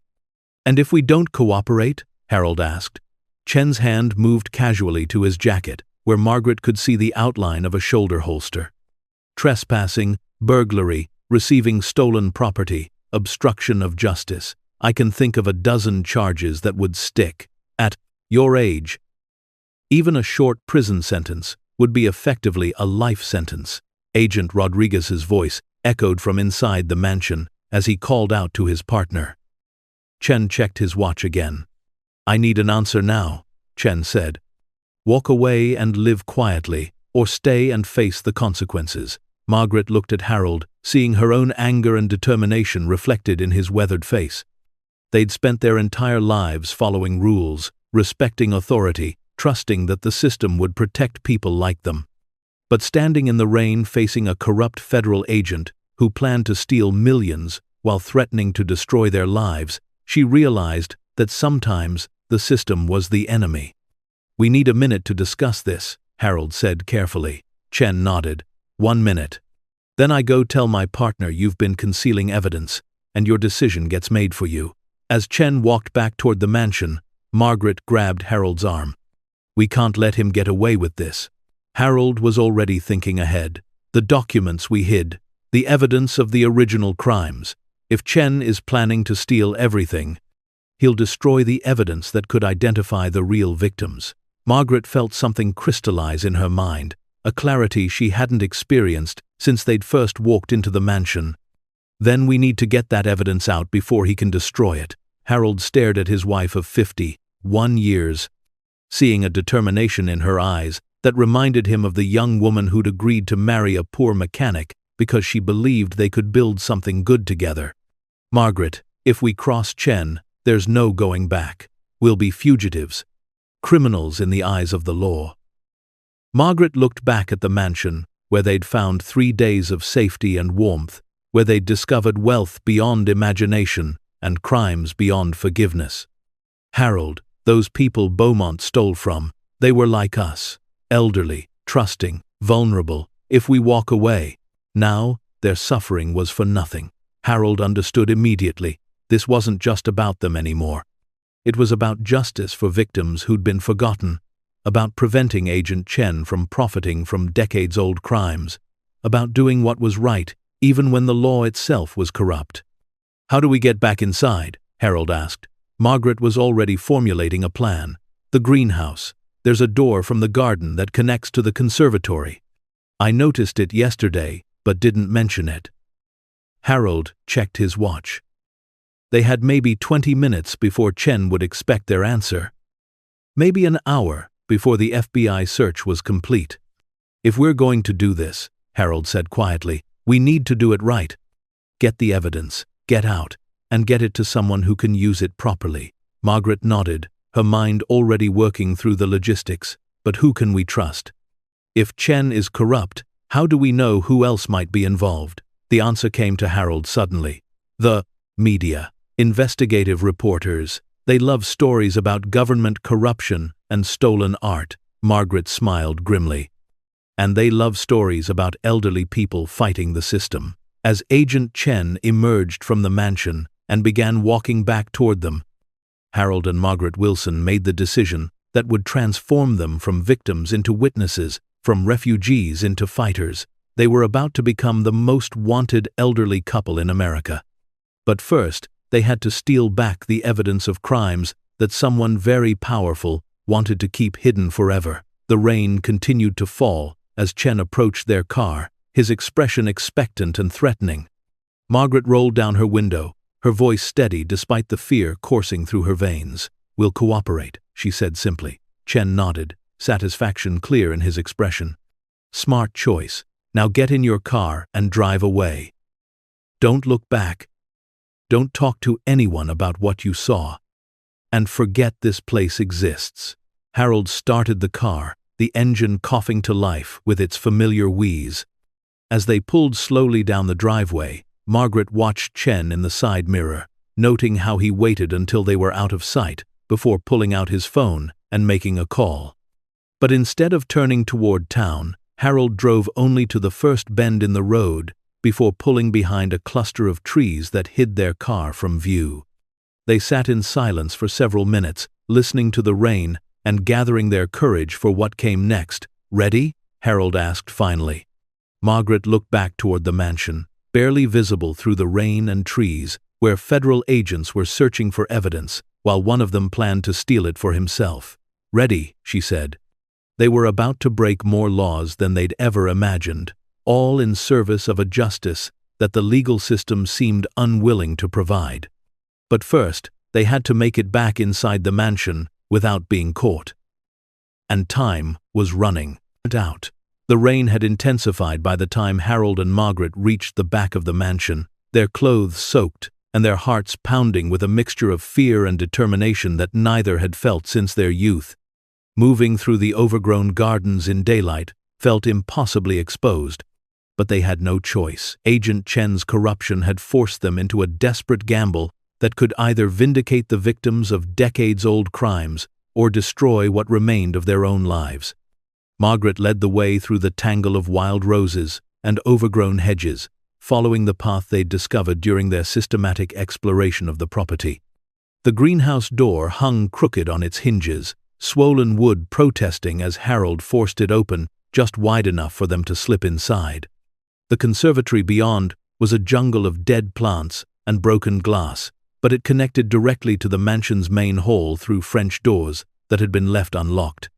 "And if we don't cooperate?" Harold asked. Chen's hand moved casually to his jacket, where Margaret could see the outline of a shoulder holster. "Trespassing, burglary, receiving stolen property, obstruction of justice. I can think of a dozen charges that would stick. At your age, even a short prison sentence would be effectively a life sentence." Agent Rodriguez's voice echoed from inside the mansion as he called out to his partner. Chen checked his watch again. "I need an answer now," Chen said. "Walk away and live quietly, or stay and face the consequences." Margaret looked at Harold, seeing her own anger and determination reflected in his weathered face. They'd spent their entire lives following rules, respecting authority, trusting that the system would protect people like them. But standing in the rain facing a corrupt federal agent who planned to steal millions while threatening to destroy their lives, she realized that sometimes the system was the enemy. "We need a minute to discuss this," Harold said carefully. Chen nodded. "1 minute. Then I go tell my partner you've been concealing evidence, and your decision gets made for you." As Chen walked back toward the mansion, Margaret grabbed Harold's arm. "We can't let him get away with this." Harold was already thinking ahead. "The documents we hid, the evidence of the original crimes. If Chen is planning to steal everything, he'll destroy the evidence that could identify the real victims." Margaret felt something crystallize in her mind, a clarity she hadn't experienced since they'd first walked into the mansion. "Then we need to get that evidence out before he can destroy it." Harold stared at his wife of 51 years, seeing a determination in her eyes that reminded him of the young woman who'd agreed to marry a poor mechanic because she believed they could build something good together. "Margaret, if we cross Chen, there's no going back. We'll be fugitives, criminals in the eyes of the law." Margaret looked back at the mansion, where they'd found 3 days of safety and warmth, where they'd discovered wealth beyond imagination and crimes beyond forgiveness. Harold, those people Beaumont stole from, they were like us, elderly, trusting, vulnerable. If we walk away, now, their suffering was for nothing. Harold understood immediately. This wasn't just about them anymore. It was about justice for victims who'd been forgotten, about preventing Agent Chen from profiting from decades-old crimes, about doing what was right, even when the law itself was corrupt. "How do we get back inside?" Harold asked. Margaret was already formulating a plan. "The greenhouse. There's a door from the garden that connects to the conservatory. I noticed it yesterday, but didn't mention it." Harold checked his watch. They had maybe 20 minutes before Chen would expect their answer. Maybe an hour before the FBI search was complete. "If we're going to do this," Harold said quietly, "we need to do it right. Get the evidence, get out, and get it to someone who can use it properly." Margaret nodded, her mind already working through the logistics. "But who can we trust? If Chen is corrupt, how do we know who else might be involved?" The answer came to Harold suddenly. "The media. Investigative reporters. They love stories about government corruption and stolen art." Margaret smiled grimly. "And they love stories about elderly people fighting the system." As Agent Chen emerged from the mansion and began walking back toward them, Harold and Margaret Wilson made the decision that would transform them from victims into witnesses, from refugees into fighters. They were about to become the most wanted elderly couple in America. But first, they had to steal back the evidence of crimes that someone very powerful wanted to keep hidden forever. The rain continued to fall as Chen approached their car, his expression expectant and threatening. Margaret rolled down her window, her voice steady despite the fear coursing through her veins. "We'll cooperate," she said simply. Chen nodded, satisfaction clear in his expression. "Smart choice. Now get in your car and drive away. Don't look back. Don't talk to anyone about what you saw. And forget this place exists." Harold started the car, the engine coughing to life with its familiar wheeze. As they pulled slowly down the driveway, Margaret watched Chen in the side mirror, noting how he waited until they were out of sight before pulling out his phone and making a call. But instead of turning toward town, Harold drove only to the first bend in the road before pulling behind a cluster of trees that hid their car from view. They sat in silence for several minutes, listening to the rain and gathering their courage for what came next. "Ready?" Harold asked finally. Margaret looked back toward the mansion, barely visible through the rain and trees, where federal agents were searching for evidence, while one of them planned to steal it for himself. "Ready," she said. They were about to break more laws than they'd ever imagined, all in service of a justice that the legal system seemed unwilling to provide. But first, they had to make it back inside the mansion without being caught. And time was running out. The rain had intensified by the time Harold and Margaret reached the back of the mansion, their clothes soaked and their hearts pounding with a mixture of fear and determination that neither had felt since their youth. Moving through the overgrown gardens in daylight felt impossibly exposed. But they had no choice. Agent Chen's corruption had forced them into a desperate gamble that could either vindicate the victims of decades-old crimes or destroy what remained of their own lives. Margaret led the way through the tangle of wild roses and overgrown hedges, following the path they'd discovered during their systematic exploration of the property. The greenhouse door hung crooked on its hinges, swollen wood protesting as Harold forced it open just wide enough for them to slip inside. The conservatory beyond was a jungle of dead plants and broken glass, but it connected directly to the mansion's main hall through French doors that had been left unlocked.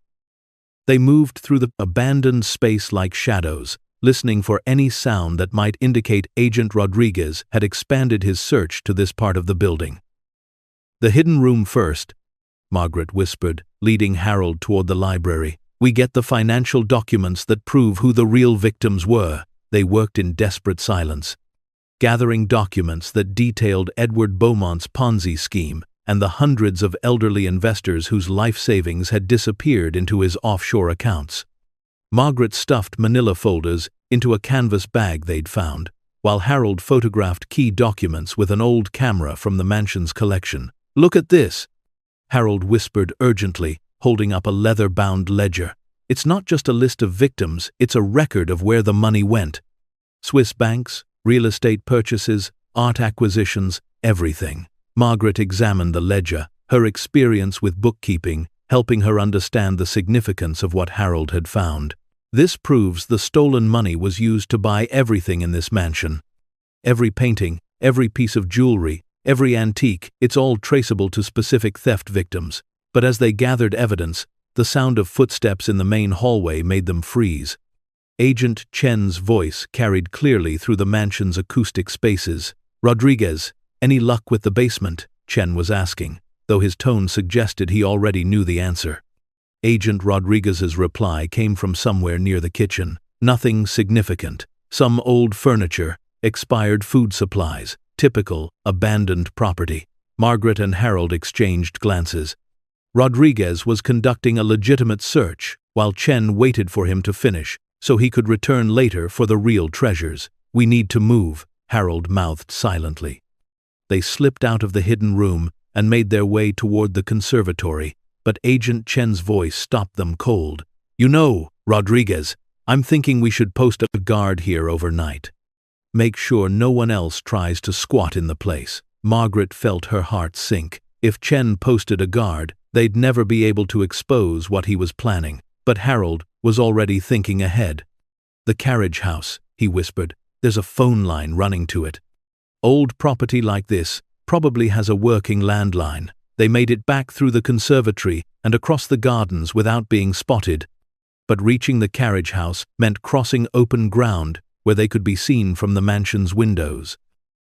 They moved through the abandoned space like shadows, listening for any sound that might indicate Agent Rodriguez had expanded his search to this part of the building. "The hidden room first," Margaret whispered, leading Harold toward the library. "We get the financial documents that prove who the real victims were." They worked in desperate silence, gathering documents that detailed Edward Beaumont's Ponzi scheme and the hundreds of elderly investors whose life savings had disappeared into his offshore accounts. Margaret stuffed manila folders into a canvas bag they'd found, while Harold photographed key documents with an old camera from the mansion's collection. "Look at this," Harold whispered urgently, holding up a leather-bound ledger. "It's not just a list of victims, it's a record of where the money went. Swiss banks, real estate purchases, art acquisitions, everything." Margaret examined the ledger, her experience with bookkeeping helping her understand the significance of what Harold had found. "This proves the stolen money was used to buy everything in this mansion. Every painting, every piece of jewelry, every antique, it's all traceable to specific theft victims." But as they gathered evidence, the sound of footsteps in the main hallway made them freeze. Agent Chen's voice carried clearly through the mansion's acoustic spaces. "Rodriguez, any luck with the basement?" Chen was asking, though his tone suggested he already knew the answer. Agent Rodriguez's reply came from somewhere near the kitchen. "Nothing significant. Some old furniture, expired food supplies, typical abandoned property." Margaret and Harold exchanged glances. Rodriguez was conducting a legitimate search, while Chen waited for him to finish, so he could return later for the real treasures. "We need to move," Harold mouthed silently. They slipped out of the hidden room and made their way toward the conservatory, but Agent Chen's voice stopped them cold. "You know, Rodriguez, I'm thinking we should post a guard here overnight. Make sure no one else tries to squat in the place." Margaret felt her heart sink. If Chen posted a guard, they'd never be able to expose what he was planning. But Harold was already thinking ahead. "The carriage house," he whispered. "There's a phone line running to it. Old property like this probably has a working landline." They made it back through the conservatory and across the gardens without being spotted. But reaching the carriage house meant crossing open ground where they could be seen from the mansion's windows.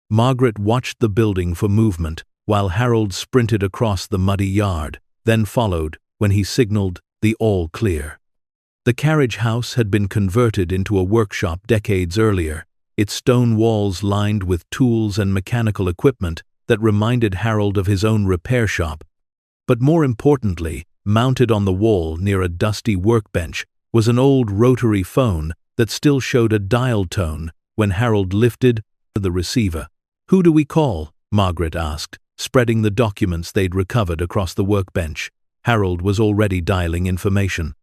Margaret watched the building for movement, while Harold sprinted across the muddy yard, then followed when he signaled the all clear. The carriage house had been converted into a workshop decades earlier, its stone walls lined with tools and mechanical equipment that reminded Harold of his own repair shop. But more importantly, mounted on the wall near a dusty workbench was an old rotary phone that still showed a dial tone when Harold lifted the receiver. "Who do we call?" Margaret asked, spreading the documents they'd recovered across the workbench. Harold was already dialing information.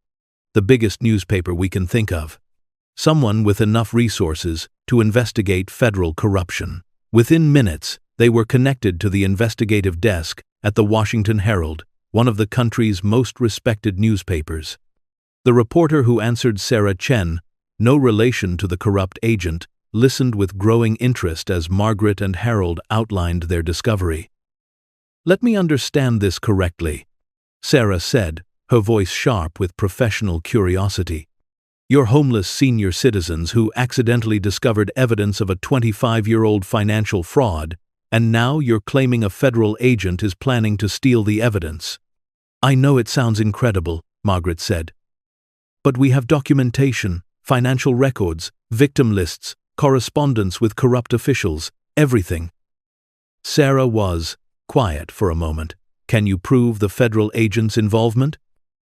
"The biggest newspaper we can think of. Someone with enough resources to investigate federal corruption." Within minutes, they were connected to the investigative desk at the Washington Herald, one of the country's most respected newspapers. The reporter who answered, Sarah Chen, no relation to the corrupt agent, listened with growing interest as Margaret and Harold outlined their discovery. "Let me understand this correctly," Sarah said, her voice sharp with professional curiosity. "You're homeless senior citizens who accidentally discovered evidence of a 25-year-old financial fraud, and now you're claiming a federal agent is planning to steal the evidence." "I know it sounds incredible," Margaret said. "But we have documentation, financial records, victim lists, correspondence with corrupt officials, everything." Sarah was quiet for a moment. "Can you prove the federal agent's involvement?"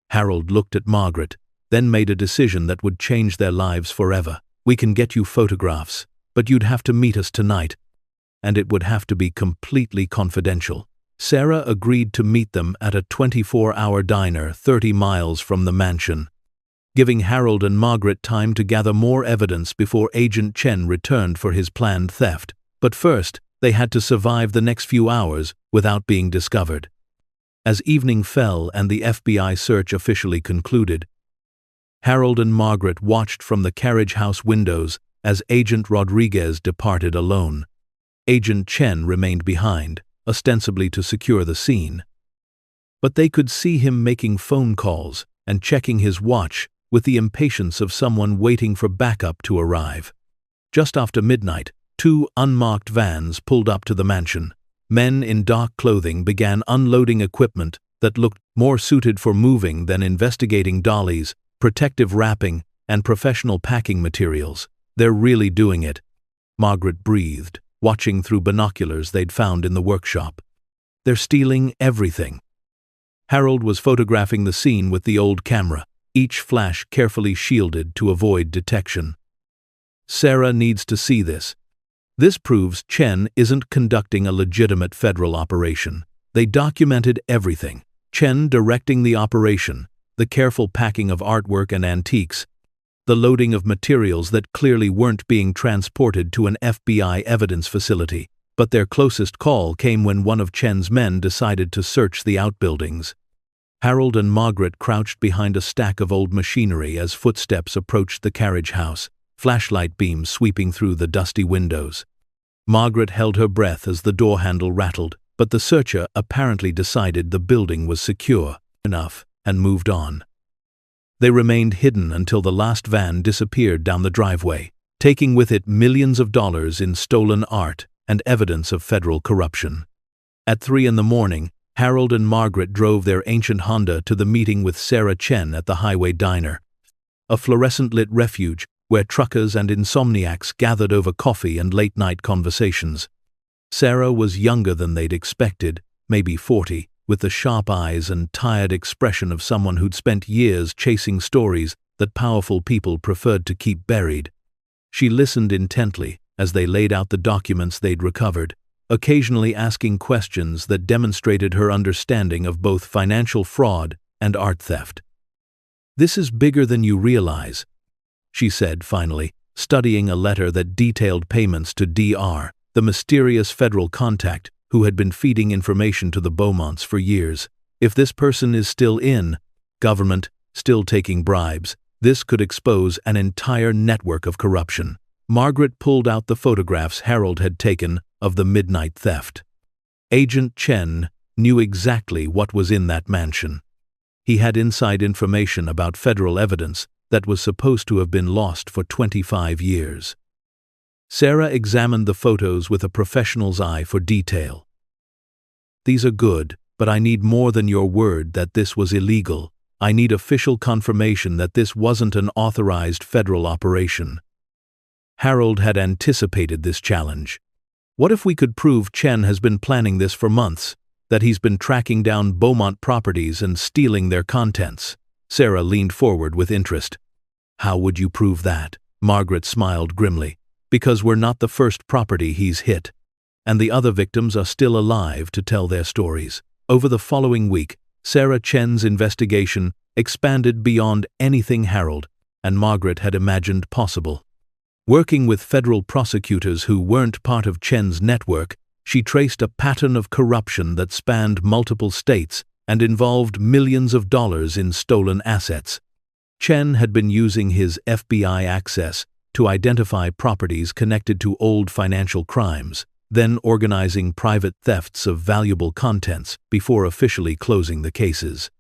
Harold looked at Margaret, then made a decision that would change their lives forever. "We can get you photographs, but you'd have to meet us tonight, and it would have to be completely confidential." Sarah agreed to meet them at a 24-hour diner 30 miles from the mansion, giving Harold and Margaret time to gather more evidence before Agent Chen returned for his planned theft. But first, they had to survive the next few hours without being discovered. As evening fell and the FBI search officially concluded, Harold and Margaret watched from the carriage house windows as Agent Rodriguez departed alone. Agent Chen remained behind, ostensibly to secure the scene. But they could see him making phone calls and checking his watch with the impatience of someone waiting for backup to arrive. Just after midnight, 2 unmarked vans pulled up to the mansion. Men in dark clothing began unloading equipment that looked more suited for moving than investigating dollies, protective wrapping, and professional packing materials. "They're really doing it," Margaret breathed, watching through binoculars they'd found in the workshop. "They're stealing everything." Harold was photographing the scene with the old camera. each flash carefully shielded to avoid detection. Sarah needs to see this. This proves Chen isn't conducting a legitimate federal operation. They documented everything. Chen directing the operation, the careful packing of artwork and antiques, the loading of materials that clearly weren't being transported to an FBI evidence facility. But their closest call came when one of Chen's men decided to search the outbuildings. Harold and Margaret crouched behind a stack of old machinery as footsteps approached the carriage house, flashlight beams sweeping through the dusty windows. Margaret held her breath as the door handle rattled, but the searcher apparently decided the building was secure enough and moved on. They remained hidden until the last van disappeared down the driveway, taking with it millions of dollars in stolen art and evidence of federal corruption. At 3 a.m, Harold and Margaret drove their ancient Honda to the meeting with Sarah Chen at the Highway Diner, a fluorescent-lit refuge where truckers and insomniacs gathered over coffee and late-night conversations. Sarah was younger than they'd expected, maybe 40, with the sharp eyes and tired expression of someone who'd spent years chasing stories that powerful people preferred to keep buried. She listened intently as they laid out the documents they'd recovered, occasionally asking questions that demonstrated her understanding of both financial fraud and art theft. "This is bigger than you realize," she said finally, studying a letter that detailed payments to Dr., the mysterious federal contact who had been feeding information to the Beaumonts for years. If this person is still in government, still taking bribes, this could expose an entire network of corruption. Margaret pulled out the photographs Harold had taken of the midnight theft. Agent Chen knew exactly what was in that mansion. He had inside information about federal evidence that was supposed to have been lost for 25 years. Sarah examined the photos with a professional's eye for detail. "These are good, but I need more than your word that this was illegal. I need official confirmation that this wasn't an authorized federal operation." Harold had anticipated this challenge. "What if we could prove Chen has been planning this for months, that he's been tracking down Beaumont properties and stealing their contents?" Sarah leaned forward with interest. "How would you prove that?" Margaret smiled grimly. "Because we're not the first property he's hit, and the other victims are still alive to tell their stories." Over the following week, Sarah Chen's investigation expanded beyond anything Harold and Margaret had imagined possible. Working with federal prosecutors who weren't part of Chen's network, she traced a pattern of corruption that spanned multiple states and involved millions of dollars in stolen assets. Chen had been using his FBI access to identify properties connected to old financial crimes, then organizing private thefts of valuable contents before officially closing the cases.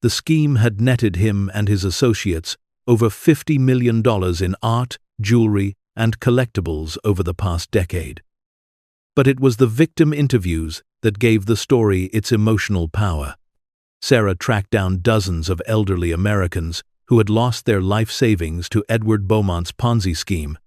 The scheme had netted him and his associates over $50 million in art, jewelry, and collectibles over the past decade. But it was the victim interviews that gave the story its emotional power. Sarah tracked down dozens of elderly Americans who had lost their life savings to Edward Beaumont's Ponzi scheme.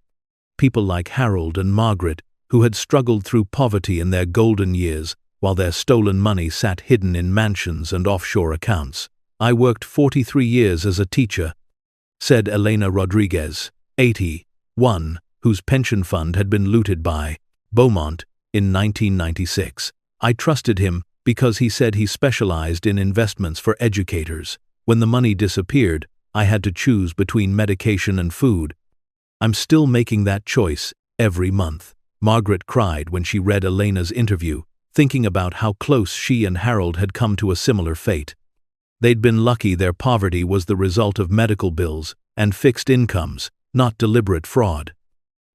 People like Harold and Margaret, who had struggled through poverty in their golden years while their stolen money sat hidden in mansions and offshore accounts. "I worked 43 years as a teacher," said Elena Rodriguez, 81, whose pension fund had been looted by Beaumont in 1996. "I trusted him because he said he specialized in investments for educators. When the money disappeared, I had to choose between medication and food. I'm still making that choice every month." Margaret cried when she read Elena's interview, thinking about how close she and Harold had come to a similar fate. They'd been lucky their poverty was the result of medical bills and fixed incomes, not deliberate fraud.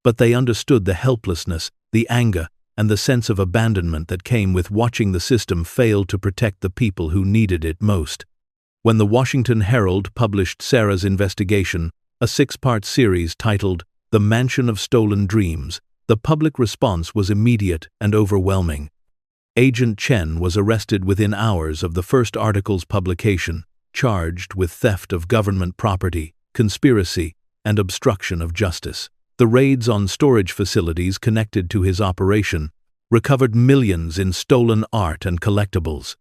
But they understood the helplessness, the anger, and the sense of abandonment that came with watching the system fail to protect the people who needed it most. When the Washington Herald published Sarah's investigation, a 6-part series titled The Mansion of Stolen Dreams, the public response was immediate and overwhelming. Agent Chen was arrested within hours of the first article's publication, charged with theft of government property, conspiracy, and obstruction of justice. The raids on storage facilities connected to his operation recovered millions in stolen art and collectibles.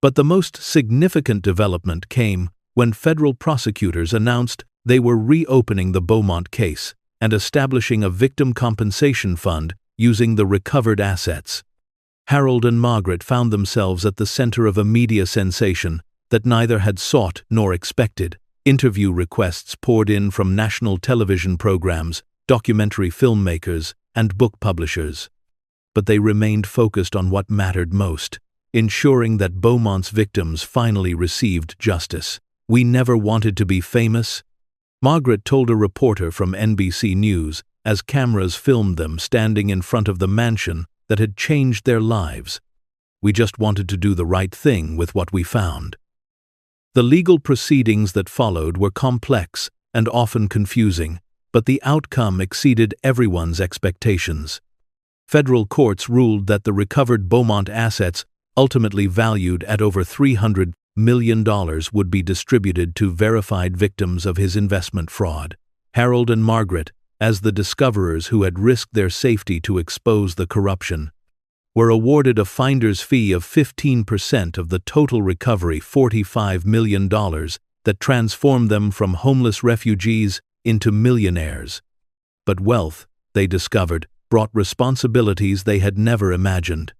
But the most significant development came when federal prosecutors announced they were reopening the Beaumont case and establishing a victim compensation fund using the recovered assets. Harold and Margaret found themselves at the center of a media sensation that neither had sought nor expected. Interview requests poured in from national television programs, documentary filmmakers, and book publishers. But they remained focused on what mattered most, ensuring that Beaumont's victims finally received justice. "We never wanted to be famous," Margaret told a reporter from NBC News as cameras filmed them standing in front of the mansion that had changed their lives. "We just wanted to do the right thing with what we found." The legal proceedings that followed were complex and often confusing, but the outcome exceeded everyone's expectations. Federal courts ruled that the recovered Beaumont assets, ultimately valued at over $300 million, would be distributed to verified victims of his investment fraud. Harold and Margaret, as the discoverers who had risked their safety to expose the corruption, were awarded a finder's fee of 15% of the total recovery, $45 million, that transformed them from homeless refugees into millionaires. But wealth, they discovered, brought responsibilities they had never imagined.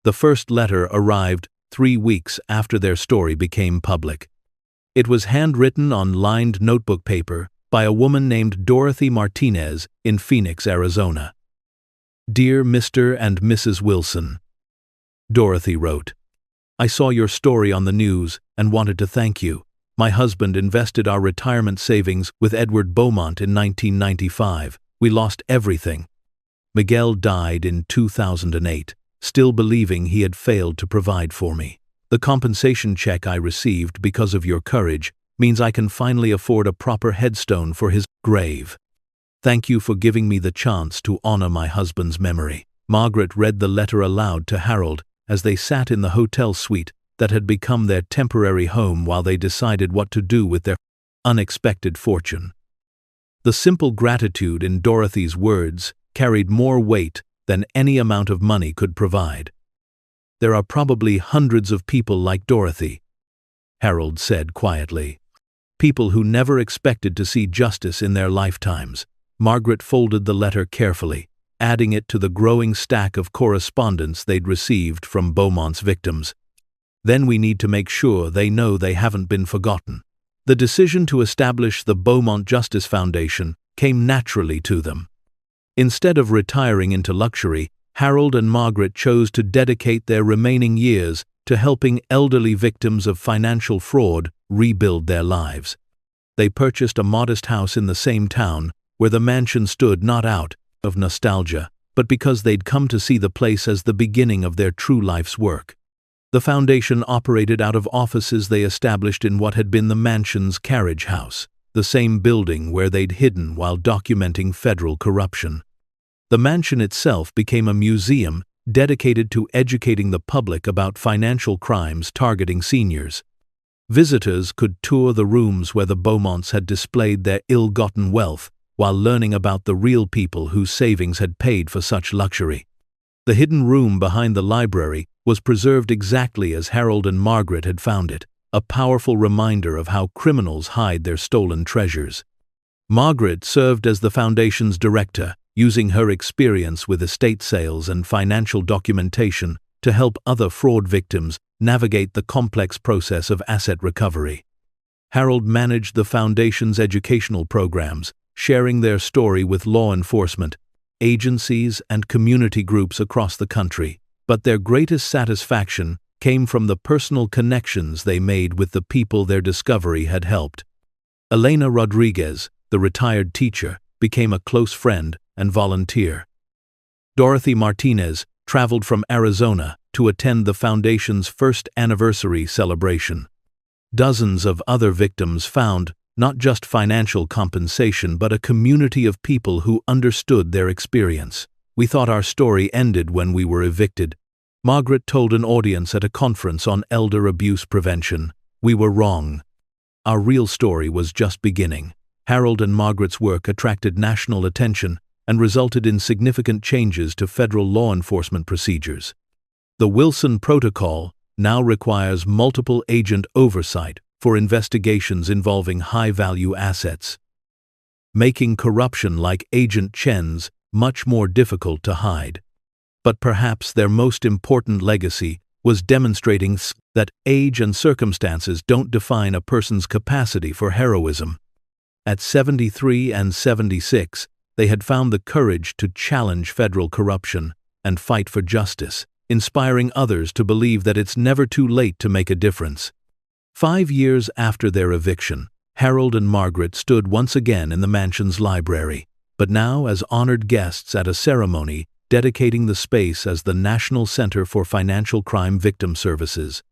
The first letter arrived 3 weeks after their story became public. It was handwritten on lined notebook paper by a woman named Dorothy Martinez in Phoenix, Arizona. "Dear Mr. and Mrs. Wilson," Dorothy wrote, "I saw your story on the news and wanted to thank you. My husband invested our retirement savings with Edward Beaumont in 1995. We lost everything. Miguel died in 2008, still believing he had failed to provide for me. The compensation check I received because of your courage means I can finally afford a proper headstone for his grave. Thank you for giving me the chance to honor my husband's memory." Margaret read the letter aloud to Harold as they sat in the hotel suite that had become their temporary home while they decided what to do with their unexpected fortune. The simple gratitude in Dorothy's words carried more weight than any amount of money could provide. "There are probably hundreds of people like Dorothy," Harold said quietly. "People who never expected to see justice in their lifetimes." Margaret folded the letter carefully, adding it to the growing stack of correspondence they'd received from Beaumont's victims. "Then we need to make sure they know they haven't been forgotten." The decision to establish the Beaumont Justice Foundation came naturally to them. Instead of retiring into luxury, Harold and Margaret chose to dedicate their remaining years to helping elderly victims of financial fraud rebuild their lives. They purchased a modest house in the same town, where the mansion stood not out of nostalgia, but because they'd come to see the place as the beginning of their true life's work. The foundation operated out of offices they established in what had been the mansion's carriage house, the same building where they'd hidden while documenting federal corruption. The mansion itself became a museum dedicated to educating the public about financial crimes targeting seniors. Visitors could tour the rooms where the Beaumonts had displayed their ill-gotten wealth, while learning about the real people whose savings had paid for such luxury. The hidden room behind the library was preserved exactly as Harold and Margaret had found it, a powerful reminder of how criminals hide their stolen treasures. Margaret served as the foundation's director, using her experience with estate sales and financial documentation to help other fraud victims navigate the complex process of asset recovery. Harold managed the foundation's educational programs, sharing their story with law enforcement, agencies, and community groups across the country. But their greatest satisfaction came from the personal connections they made with the people their discovery had helped. Elena Rodriguez, the retired teacher, became a close friend and volunteer. Dorothy Martinez traveled from Arizona to attend the foundation's first anniversary celebration. Dozens of other victims found not just financial compensation but a community of people who understood their experience. "We thought our story ended when we were evicted," Margaret told an audience at a conference on elder abuse prevention. "We were wrong. Our real story was just beginning." Harold and Margaret's work attracted national attention and resulted in significant changes to federal law enforcement procedures. The Wilson Protocol now requires multiple agent oversight for investigations involving high-value assets, making corruption like Agent Chen's much more difficult to hide. But perhaps their most important legacy was demonstrating that age and circumstances don't define a person's capacity for heroism. At 73 and 76, they had found the courage to challenge federal corruption and fight for justice, inspiring others to believe that it's never too late to make a difference. 5 years after their eviction, Harold and Margaret stood once again in the mansion's library, but now as honored guests at a ceremony dedicating the space as the National Center for Financial Crime Victim Services.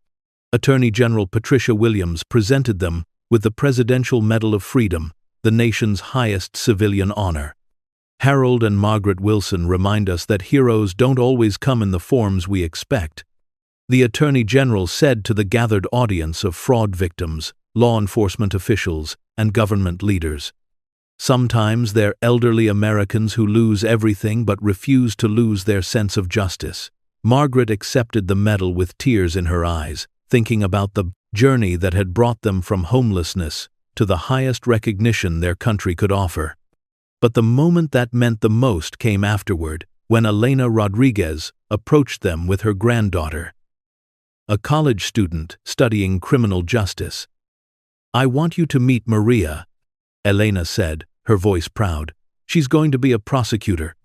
Attorney General Patricia Williams presented them with the Presidential Medal of Freedom, the nation's highest civilian honor. Harold and Margaret Wilson remind us that heroes don't always come in the forms we expect. The Attorney General said to the gathered audience of fraud victims, law enforcement officials, and government leaders, "Sometimes they're elderly Americans who lose everything but refuse to lose their sense of justice." Margaret accepted the medal with tears in her eyes, thinking about the journey that had brought them from homelessness to the highest recognition their country could offer. But the moment that meant the most came afterward, when Elena Rodriguez approached them with her granddaughter, a college student studying criminal justice. "I want you to meet Maria," Elena said, her voice proud. "She's going to be a prosecutor.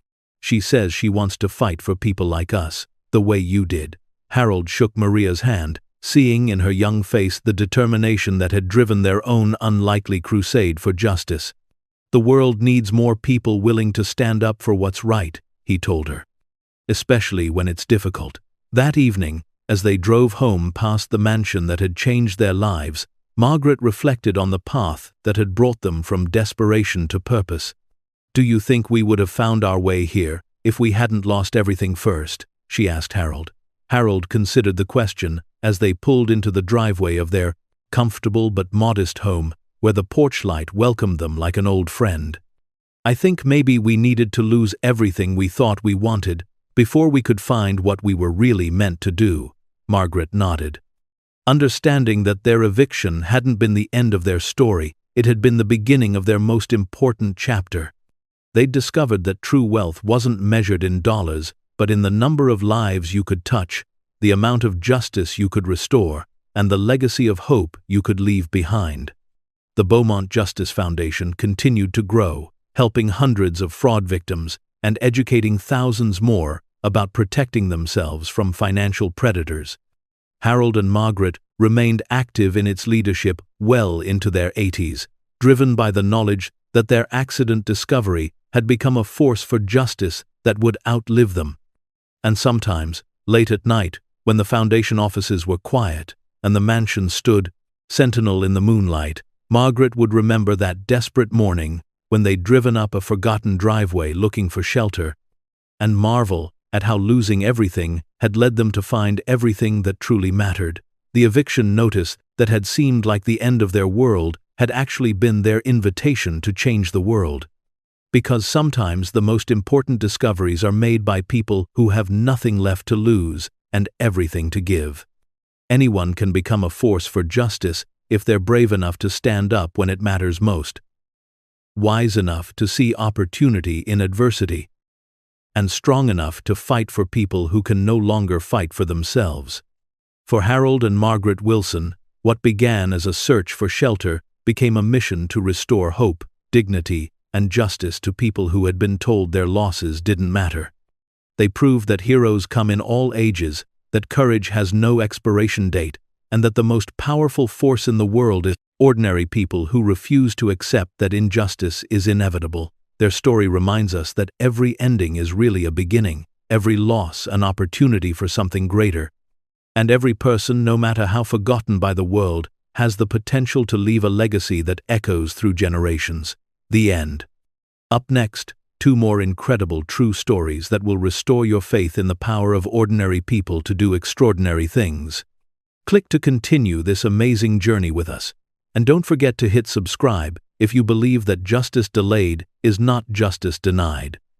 She says she wants to fight for people like us, the way you did." Harold shook Maria's hand, seeing in her young face the determination that had driven their own unlikely crusade for justice. "The world needs more people willing to stand up for what's right," he told her, "especially when it's difficult." That evening, as they drove home past the mansion that had changed their lives, Margaret reflected on the path that had brought them from desperation to purpose. "Do you think we would have found our way here if we hadn't lost everything first?" she asked Harold. Harold considered the question as they pulled into the driveway of their comfortable but modest home, where the porch light welcomed them like an old friend. "I think maybe we needed to lose everything we thought we wanted before we could find what we were really meant to do," Margaret nodded. Understanding that their eviction hadn't been the end of their story, it had been the beginning of their most important chapter. They'd discovered that true wealth wasn't measured in dollars, but in the number of lives you could touch, the amount of justice you could restore, and the legacy of hope you could leave behind. The Beaumont Justice Foundation continued to grow, helping hundreds of fraud victims and educating thousands more about protecting themselves from financial predators. Harold and Margaret remained active in its leadership well into their 80s, driven by the knowledge that their accident discovery had become a force for justice that would outlive them. And sometimes, late at night, when the foundation offices were quiet and the mansion stood, sentinel in the moonlight, Margaret would remember that desperate morning when they'd driven up a forgotten driveway looking for shelter, and marvel at how losing everything had led them to find everything that truly mattered. The eviction notice that had seemed like the end of their world had actually been their invitation to change the world. Because sometimes the most important discoveries are made by people who have nothing left to lose and everything to give. Anyone can become a force for justice if they're brave enough to stand up when it matters most, wise enough to see opportunity in adversity, and strong enough to fight for people who can no longer fight for themselves. For Harold and Margaret Wilson, what began as a search for shelter became a mission to restore hope, dignity, and justice to people who had been told their losses didn't matter. They proved that heroes come in all ages, that courage has no expiration date, and that the most powerful force in the world is ordinary people who refuse to accept that injustice is inevitable. Their story reminds us that every ending is really a beginning, every loss an opportunity for something greater, and every person, no matter how forgotten by the world, has the potential to leave a legacy that echoes through generations. The end. Up next, 2 more incredible true stories that will restore your faith in the power of ordinary people to do extraordinary things. Click to continue this amazing journey with us, and don't forget to hit subscribe if you believe that justice delayed is not justice denied.